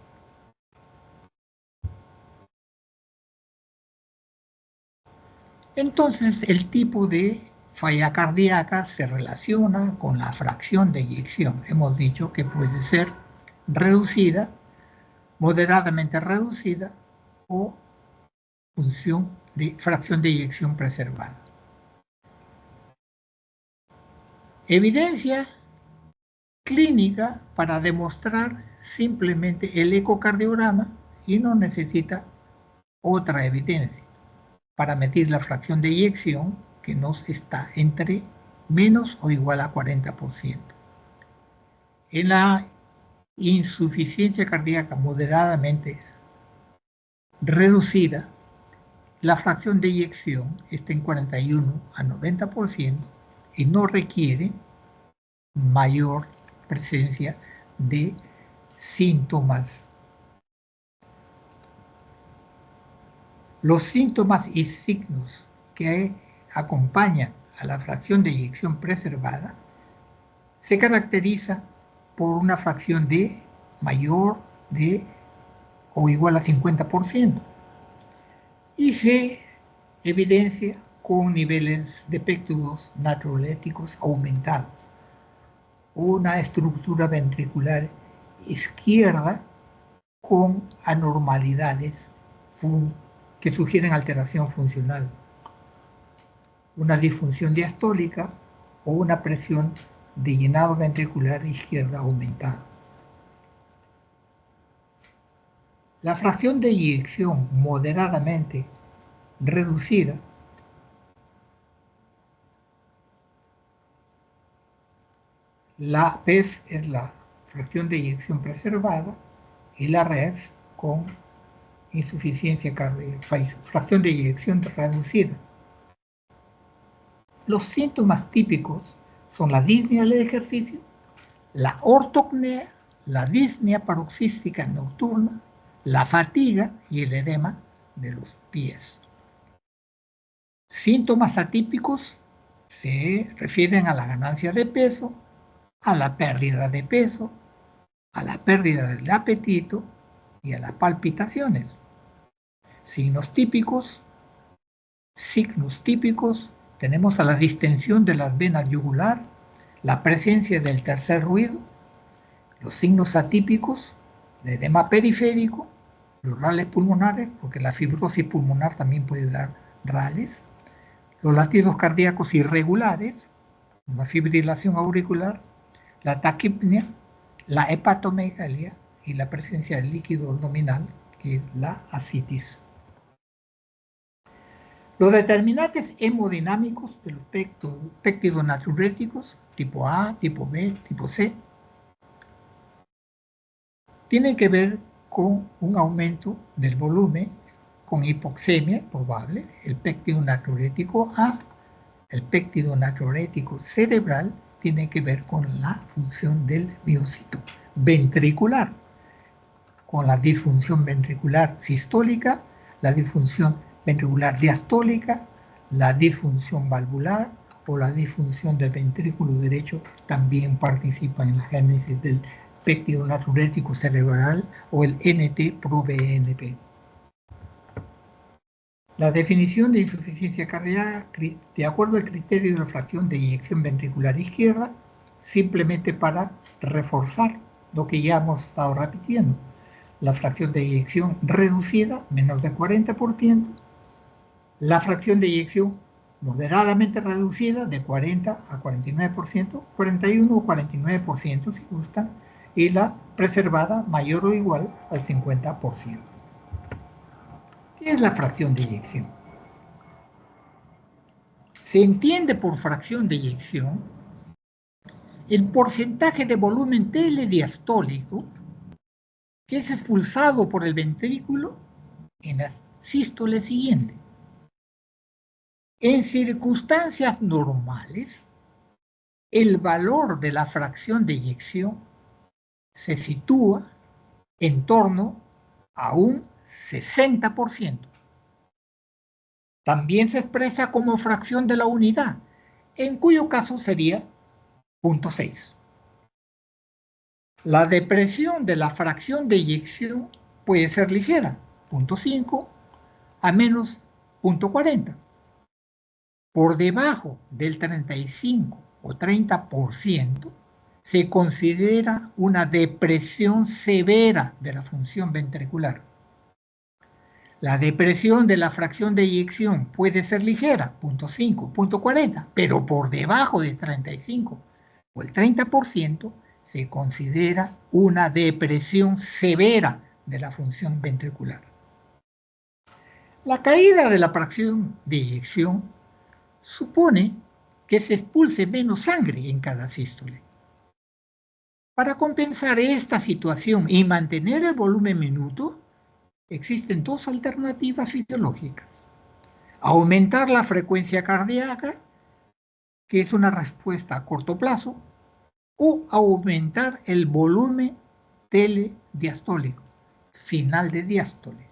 Entonces, el tipo de falla cardíaca se relaciona con la fracción de eyección. Hemos dicho que puede ser reducida, moderadamente reducida o fracción de eyección preservada. Evidencia clínica para demostrar simplemente el ecocardiograma y no necesita otra evidencia para medir la fracción de eyección que nos está entre menos o igual a 40%. En la insuficiencia cardíaca moderadamente reducida, la fracción de eyección está en 41 a 90% y no requiere mayor presencia de síntomas Los síntomas y signos que acompañan a la fracción de eyección preservada se caracteriza por una fracción de mayor de o igual a 50% y se evidencia con niveles de péptidos natriuréticos aumentados, una estructura ventricular izquierda con anormalidades que sugieren alteración funcional, una disfunción diastólica o una presión de llenado ventricular izquierda aumentada. La fracción de eyección moderadamente reducida la PEF es la fracción de eyección preservada y la REF con insuficiencia cardíaca, fracción de eyección reducida. Los síntomas típicos son la disnea al ejercicio, la ortopnea, la disnea paroxística nocturna, la fatiga y el edema de los pies. Síntomas atípicos se refieren a la ganancia de peso, a la pérdida de peso, a la pérdida del apetito y a las palpitaciones. Signos típicos, tenemos a la distensión de las venas yugular, la presencia del tercer ruido, los signos atípicos, el edema periférico, los rales pulmonares, porque la fibrosis pulmonar también puede dar rales, los latidos cardíacos irregulares, una fibrilación auricular, la taquipnea, la hepatomegalia y la presencia del líquido abdominal, que es la ascitis. Los determinantes hemodinámicos de los péptidos natriuréticos, tipo A, tipo B, tipo C, tienen que ver con un aumento del volumen, con hipoxemia probable, el péptido natriurético A, el péptido natriurético cerebral, tiene que ver con la función del miocito ventricular, con la disfunción ventricular sistólica, la disfunción ventricular diastólica, la disfunción valvular o la disfunción del ventrículo derecho también participa en la génesis del péptido natriurético cerebral o el NT-proBNP. La definición de insuficiencia cardíaca, de acuerdo al criterio de la fracción de eyección ventricular izquierda, simplemente para reforzar lo que ya hemos estado repitiendo. La fracción de eyección reducida, menos de 40%, la fracción de eyección moderadamente reducida, de 40 a 49%, 41 o 49% si gustan, y la preservada mayor o igual al 50%. ¿Qué es la fracción de eyección? Se entiende por fracción de eyección el porcentaje de volumen telediastólico que es expulsado por el ventrículo en la sístole siguiente. En circunstancias normales, el valor de la fracción de eyección se sitúa en torno a un 60%. También se expresa como fracción de la unidad, en cuyo caso sería 0.6. La depresión de la fracción de eyección puede ser ligera, 0.5 a menos 0.40. Por debajo del 35 o 30% se considera una depresión severa de la función ventricular. La depresión de la fracción de eyección puede ser ligera, 0.5, 0.40, pero por debajo del 35 o el 30% se considera una depresión severa de la función ventricular. La caída de la fracción de eyección supone que se expulse menos sangre en cada sístole. Para compensar esta situación y mantener el volumen minuto, existen dos alternativas fisiológicas. Aumentar la frecuencia cardíaca, que es una respuesta a corto plazo, o aumentar el volumen telediastólico, final de diástole,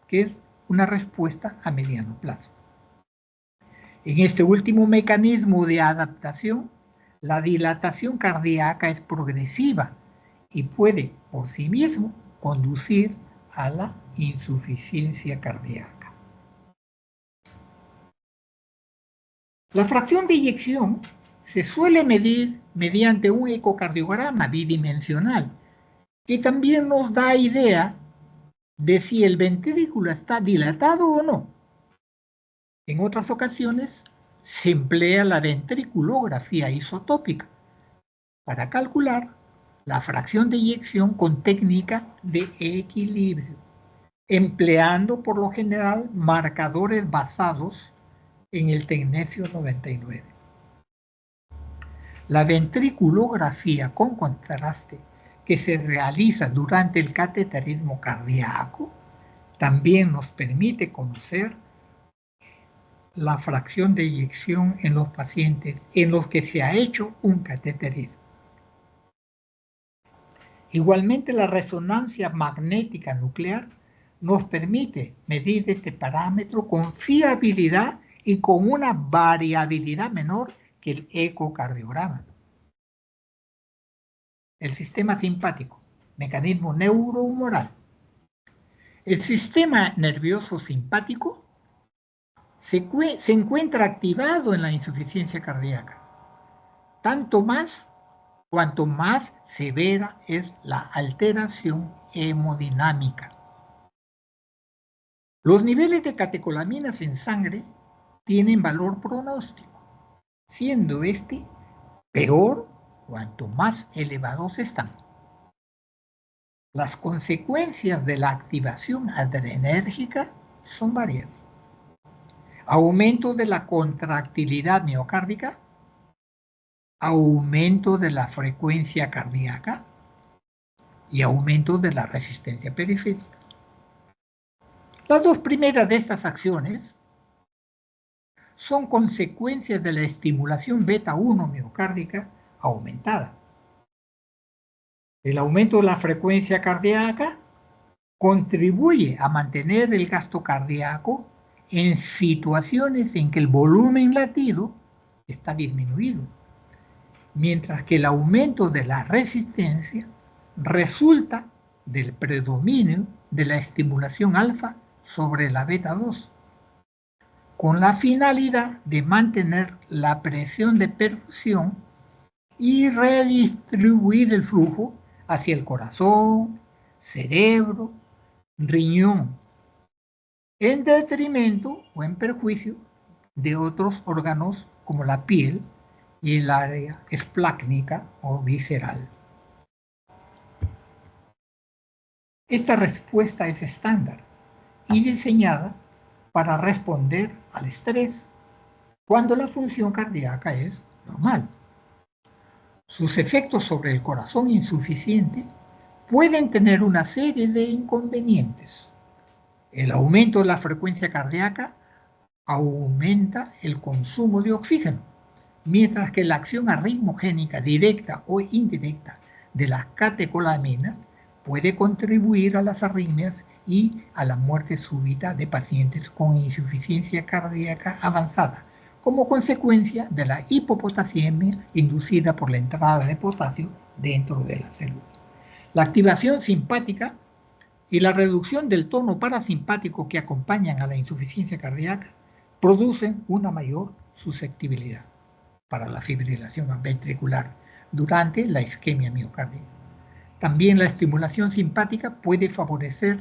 que es una respuesta a mediano plazo. En este último mecanismo de adaptación, la dilatación cardíaca es progresiva y puede por sí mismo conducir a la insuficiencia cardíaca. La fracción de eyección se suele medir mediante un ecocardiograma bidimensional, que también nos da idea de si el ventrículo está dilatado o no. En otras ocasiones se emplea la ventriculografía isotópica para calcular la fracción de eyección con técnica de equilibrio, empleando por lo general marcadores basados en el tecnecio 99. La ventriculografía con contraste que se realiza durante el cateterismo cardíaco también nos permite conocer la fracción de eyección en los pacientes en los que se ha hecho un cateterismo. Igualmente, la resonancia magnética nuclear nos permite medir este parámetro con fiabilidad y con una variabilidad menor que el ecocardiograma. El sistema simpático, mecanismo neurohumoral. El sistema nervioso simpático se encuentra activado en la insuficiencia cardíaca, tanto más cuanto más severa es la alteración hemodinámica. Los niveles de catecolaminas en sangre tienen valor pronóstico, siendo este peor cuanto más elevados están. Las consecuencias de la activación adrenérgica son varias. Aumento de la contractilidad miocárdica, aumento de la frecuencia cardíaca y aumento de la resistencia periférica. Las dos primeras de estas acciones son consecuencias de la estimulación beta-1 miocárdica aumentada. El aumento de la frecuencia cardíaca contribuye a mantener el gasto cardíaco en situaciones en que el volumen latido está disminuido, mientras que el aumento de la resistencia resulta del predominio de la estimulación alfa sobre la beta-2, con la finalidad de mantener la presión de perfusión y redistribuir el flujo hacia el corazón, cerebro, riñón, en detrimento o en perjuicio de otros órganos como la piel y el área esplácnica o visceral. Esta respuesta es estándar y diseñada para responder al estrés cuando la función cardíaca es normal. Sus efectos sobre el corazón insuficiente pueden tener una serie de inconvenientes. El aumento de la frecuencia cardíaca aumenta el consumo de oxígeno, mientras que la acción arritmogénica directa o indirecta de las catecolaminas puede contribuir a las arritmias y a la muerte súbita de pacientes con insuficiencia cardíaca avanzada, como consecuencia de la hipopotasemia inducida por la entrada de potasio dentro de la célula. La activación simpática y la reducción del tono parasimpático que acompañan a la insuficiencia cardíaca producen una mayor susceptibilidad para la fibrilación ventricular durante la isquemia miocárdica. También la estimulación simpática puede favorecer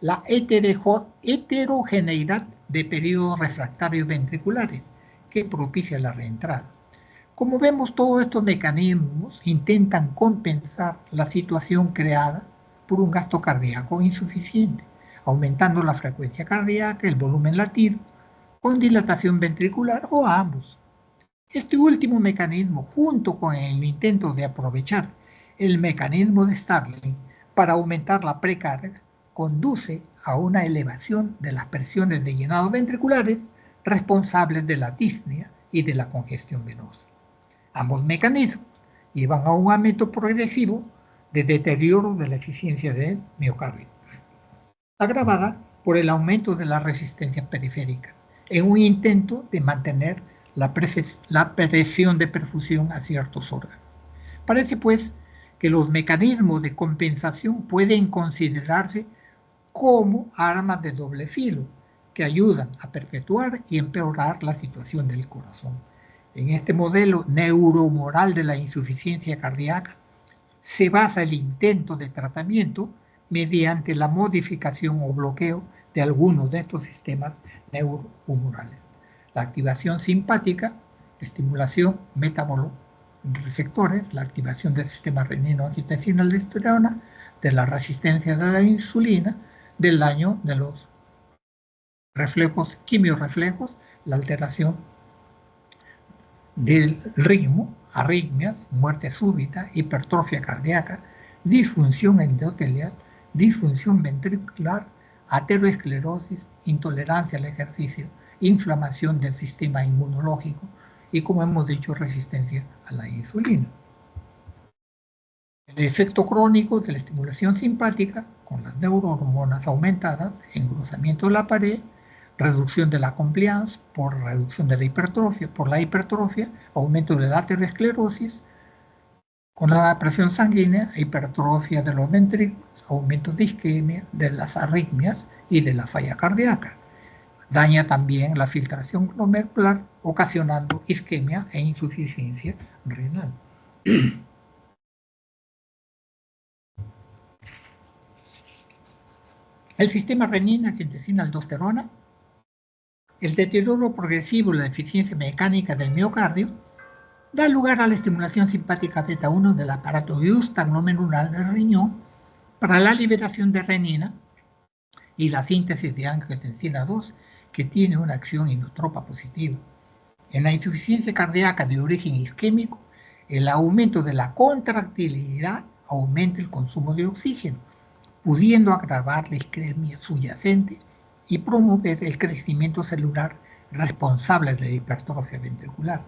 la heterogeneidad de periodos refractarios ventriculares que propicia la reentrada. Como vemos, todos estos mecanismos intentan compensar la situación creada por un gasto cardíaco insuficiente, aumentando la frecuencia cardíaca, el volumen latido, con dilatación ventricular o a ambos. Este último mecanismo, junto con el intento de aprovechar el mecanismo de Starling para aumentar la precarga, conduce a una elevación de las presiones de llenado ventriculares responsables de la disnea y de la congestión venosa. Ambos mecanismos llevan a un aumento progresivo de deterioro de la eficiencia del miocardio, agravada por el aumento de la resistencia periférica, en un intento de mantener la presión de perfusión a ciertos órganos. Parece, pues, que los mecanismos de compensación pueden considerarse como armas de doble filo, que ayudan a perpetuar y empeorar la situación del corazón. En este modelo neurohumoral de la insuficiencia cardíaca se basa el intento de tratamiento mediante la modificación o bloqueo de algunos de estos sistemas neurohumorales. La activación simpática, estimulación metaboloreceptores, la activación del sistema renino-angiotensina-aldosterona, de la resistencia de la insulina, del daño de los reflejos, quimiorreflejos, la alteración del ritmo, arritmias, muerte súbita, hipertrofia cardíaca, disfunción endotelial, disfunción ventricular, ateroesclerosis, intolerancia al ejercicio, inflamación del sistema inmunológico y, como hemos dicho, resistencia a la insulina. El efecto crónico de la estimulación simpática con las neurohormonas aumentadas, engrosamiento de la pared, reducción de la compliance por reducción de la hipertrofia, aumento de la aterosclerosis, con la presión sanguínea, hipertrofia de los ventrículos, aumento de isquemia, de las arritmias y de la falla cardíaca. Daña también la filtración glomerular, ocasionando isquemia e insuficiencia renal. El sistema renina-angiotensina-aldosterona, el deterioro progresivo y la deficiencia mecánica del miocardio, da lugar a la estimulación simpática beta 1 del aparato justaglomerular del riñón para la liberación de renina y la síntesis de angiotensina 2, que tiene una acción inotropa positiva. En la insuficiencia cardíaca de origen isquémico, el aumento de la contractilidad aumenta el consumo de oxígeno, pudiendo agravar la isquemia subyacente y promover el crecimiento celular responsable de la hipertrofia ventricular.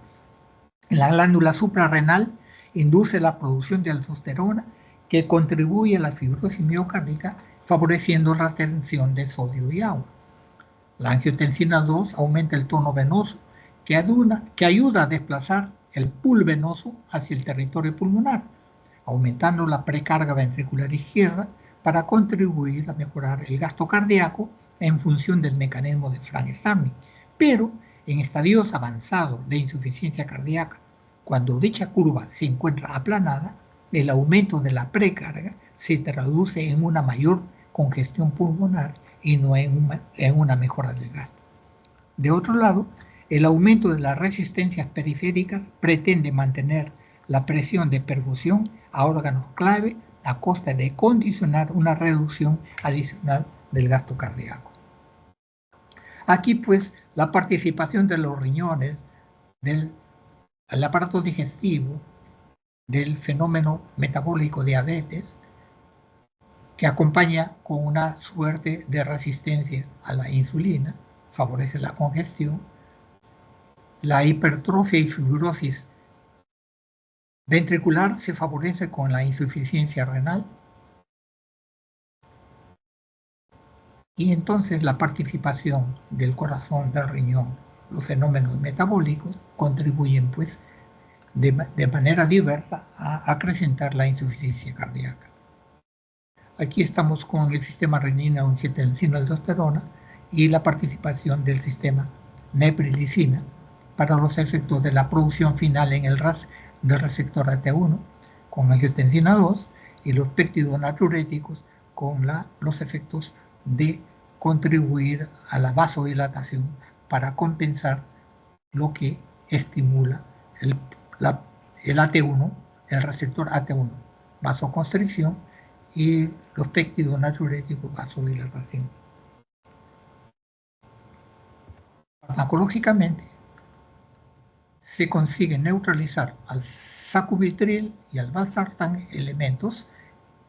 La glándula suprarrenal induce la producción de aldosterona, que contribuye a la fibrosis miocárdica, favoreciendo la retención de sodio y agua. La angiotensina 2 aumenta el tono venoso, que ayuda a desplazar el pool venoso hacia el territorio pulmonar, aumentando la precarga ventricular izquierda para contribuir a mejorar el gasto cardíaco en función del mecanismo de Frank-Starling. Pero en estadios avanzados de insuficiencia cardíaca, cuando dicha curva se encuentra aplanada, el aumento de la precarga se traduce en una mayor congestión pulmonar y no en una mejora del gasto. De otro lado, el aumento de las resistencias periféricas pretende mantener la presión de perfusión a órganos clave a costa de condicionar una reducción adicional del gasto cardíaco. Aquí, pues, la participación de los riñones, del aparato digestivo, del fenómeno metabólico diabetes, que acompaña con una suerte de resistencia a la insulina, favorece la congestión, la hipertrofia y fibrosis ventricular se favorece con la insuficiencia renal, y entonces la participación del corazón, del riñón, los fenómenos metabólicos contribuyen, pues, de manera diversa a acrecentar la insuficiencia cardíaca. Aquí estamos con el sistema renina-angiotensina-aldosterona y la participación del sistema neprilicina para los efectos de la producción final en el RAS del receptor AT1 con angiotensina 2 y los péptidos natriuréticos con los efectos de contribuir a la vasodilatación para compensar lo que estimula el AT1, el receptor AT1, vasoconstricción, y los péptidos natriuréticos, vasodilatación. Farmacológicamente, se consigue neutralizar al sacubitril y al valsartán, elementos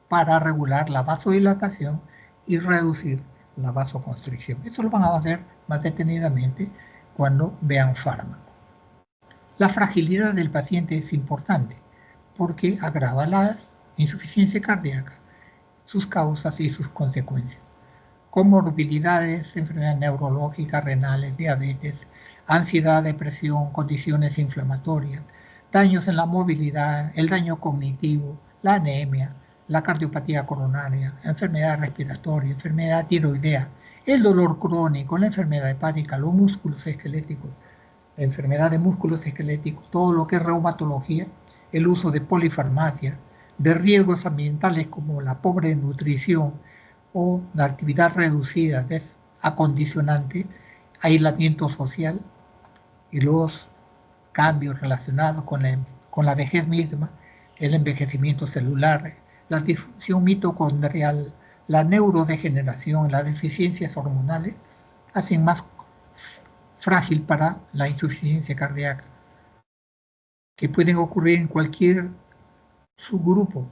para regular la vasodilatación y reducir la vasoconstricción. Esto lo van a hacer más detenidamente cuando vean fármaco. La fragilidad del paciente es importante porque agrava la insuficiencia cardíaca, sus causas y sus consecuencias. comorbilidades, enfermedades neurológicas, renales, diabetes, ansiedad, depresión, condiciones inflamatorias, daños en la movilidad, el daño cognitivo, la anemia, la cardiopatía coronaria, enfermedad respiratoria, enfermedad tiroidea, el dolor crónico, la enfermedad hepática, los músculos esqueléticos, la enfermedad de músculos esqueléticos, todo lo que es reumatología, el uso de polifarmacia, de riesgos ambientales como la pobre nutrición o la actividad reducida, que es acondicionante, aislamiento social y los cambios relacionados con la vejez misma, el envejecimiento celular, la disfunción mitocondrial, la neurodegeneración, las deficiencias hormonales, hacen más frágil para la insuficiencia cardíaca, que pueden ocurrir en cualquier subgrupo,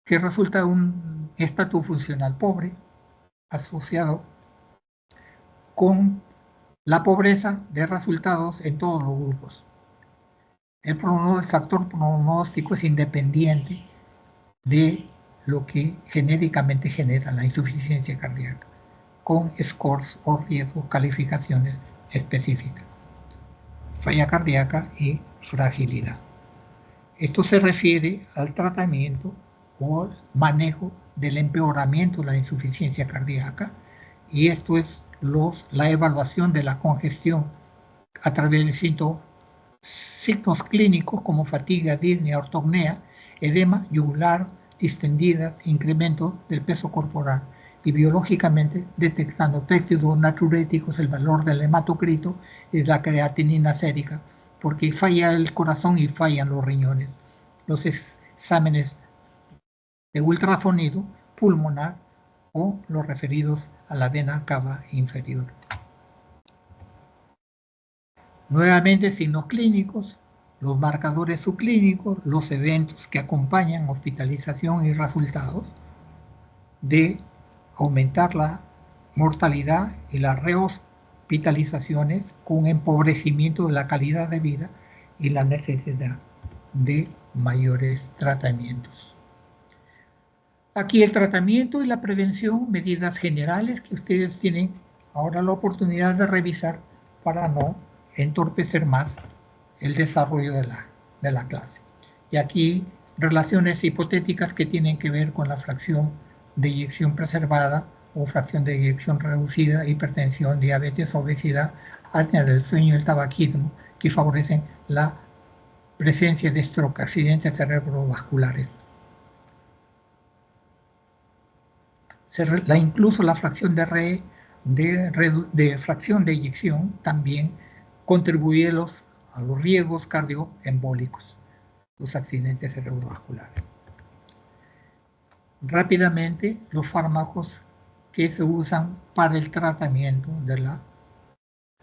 que resulta un estatus funcional pobre asociado con la pobreza de resultados en todos los grupos. El factor pronóstico es independiente de lo que genéricamente genera la insuficiencia cardíaca, con scores o riesgos, calificaciones específicas, falla cardíaca y fragilidad. Esto se refiere al tratamiento o manejo del empeoramiento de la insuficiencia cardíaca, y esto es la evaluación de la congestión a través de signos clínicos como fatiga, disnea, ortopnea, edema yugular, distendida, incremento del peso corporal, y biológicamente detectando péptidos natriuréticos, el valor del hematocrito y la creatinina sérica, porque falla el corazón y fallan los riñones. Los exámenes de ultrasonido pulmonar o los referidos a la vena cava inferior. Nuevamente, signos clínicos, los marcadores subclínicos, los eventos que acompañan hospitalización y resultados de aumentar la mortalidad y las rehospitalizaciones con empobrecimiento de la calidad de vida y la necesidad de mayores tratamientos. Aquí el tratamiento y la prevención, medidas generales que ustedes tienen ahora la oportunidad de revisar para no entorpecer más el desarrollo de la clase. Y aquí relaciones hipotéticas que tienen que ver con la fracción de eyección preservada o fracción de eyección reducida, hipertensión, diabetes, obesidad, apnea del sueño y el tabaquismo, que favorecen la presencia de stroke, accidentes cerebrovasculares. Incluso la fracción de fracción de eyección también contribuye a los riesgos cardioembólicos, los accidentes cerebrovasculares. Rápidamente, los fármacos que se usan para el tratamiento de la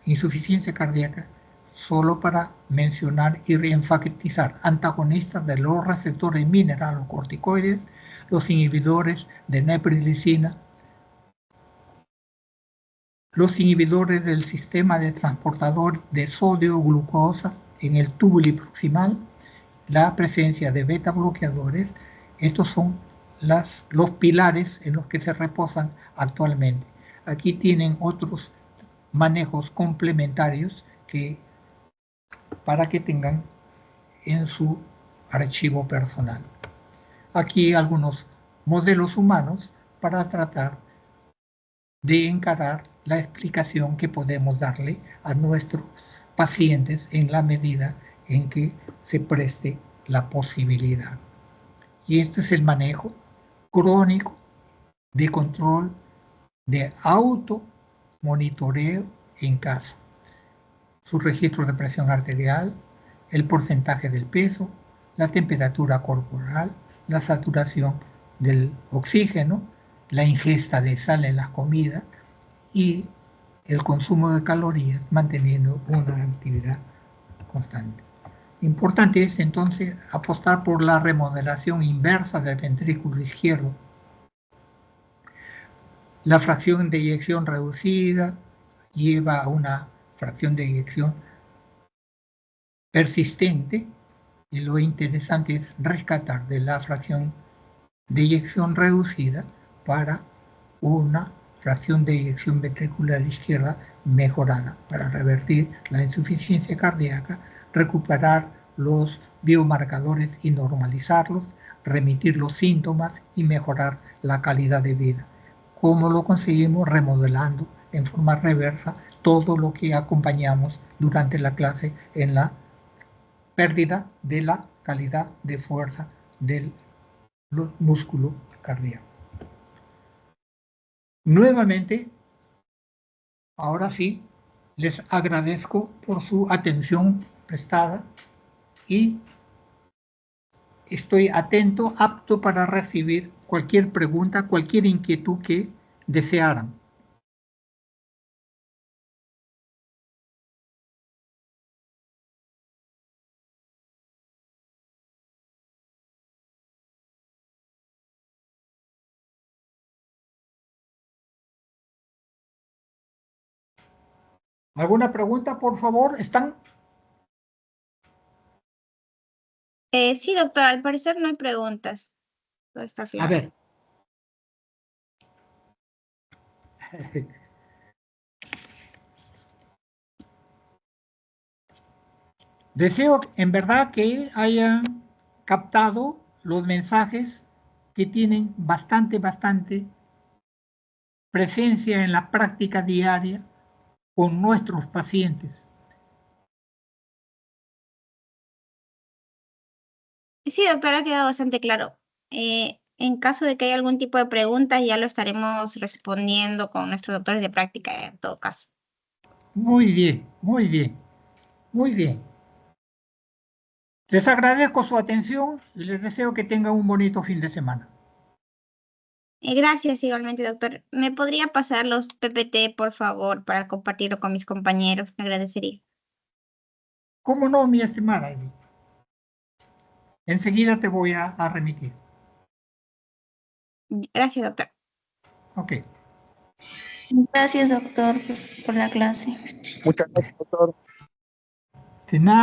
insuficiencia cardíaca, solo para mencionar y reenfatizar: antagonistas de los receptores mineralocorticoides, los inhibidores de neprilicina, los inhibidores del sistema de transportador de sodio-glucosa en el túbulo proximal, la presencia de beta bloqueadores. Estos son los pilares en los que se reposan actualmente. Aquí tienen otros manejos complementarios para que tengan en su archivo personal. Aquí algunos modelos humanos para tratar de encarar la explicación que podemos darle a nuestros pacientes en la medida en que se preste la posibilidad. Y este es el manejo crónico de control de automonitoreo en casa. Su registro de presión arterial, el porcentaje del peso, la temperatura corporal, la saturación del oxígeno, la ingesta de sal en las comidas y el consumo de calorías, manteniendo una actividad constante. Importante es entonces apostar por la remodelación inversa del ventrículo izquierdo. La fracción de eyección reducida lleva a una fracción de eyección persistente, y lo interesante es rescatar de la fracción de eyección reducida para una fracción de eyección ventricular izquierda mejorada para revertir la insuficiencia cardíaca, recuperar los biomarcadores y normalizarlos, remitir los síntomas y mejorar la calidad de vida. ¿Cómo lo conseguimos? Remodelando en forma reversa todo lo que acompañamos durante la clase en la pérdida de la calidad de fuerza del músculo cardíaco. Nuevamente, ahora sí, les agradezco por su atención prestada y estoy atento, apto para recibir cualquier pregunta, cualquier inquietud que desearan. ¿Alguna pregunta, por favor? ¿Están? Sí, doctor, al parecer no hay preguntas. Todo está claro. A ver. Deseo en verdad que hayan captado los mensajes que tienen bastante presencia en la práctica diaria con nuestros pacientes. Sí, doctor, ha quedado bastante claro. En caso de que haya algún tipo de preguntas, ya lo estaremos respondiendo con nuestros doctores de práctica en todo caso. Muy bien, muy bien, muy bien. Les agradezco su atención y les deseo que tengan un bonito fin de semana. Gracias igualmente, doctor. ¿Me podría pasar los PPT, por favor, para compartirlo con mis compañeros? Me agradecería. ¿Cómo no, mi estimada Edith? Enseguida te voy a remitir. Gracias, doctor. Ok. Gracias, doctor, por la clase. Muchas gracias, doctor. De nada.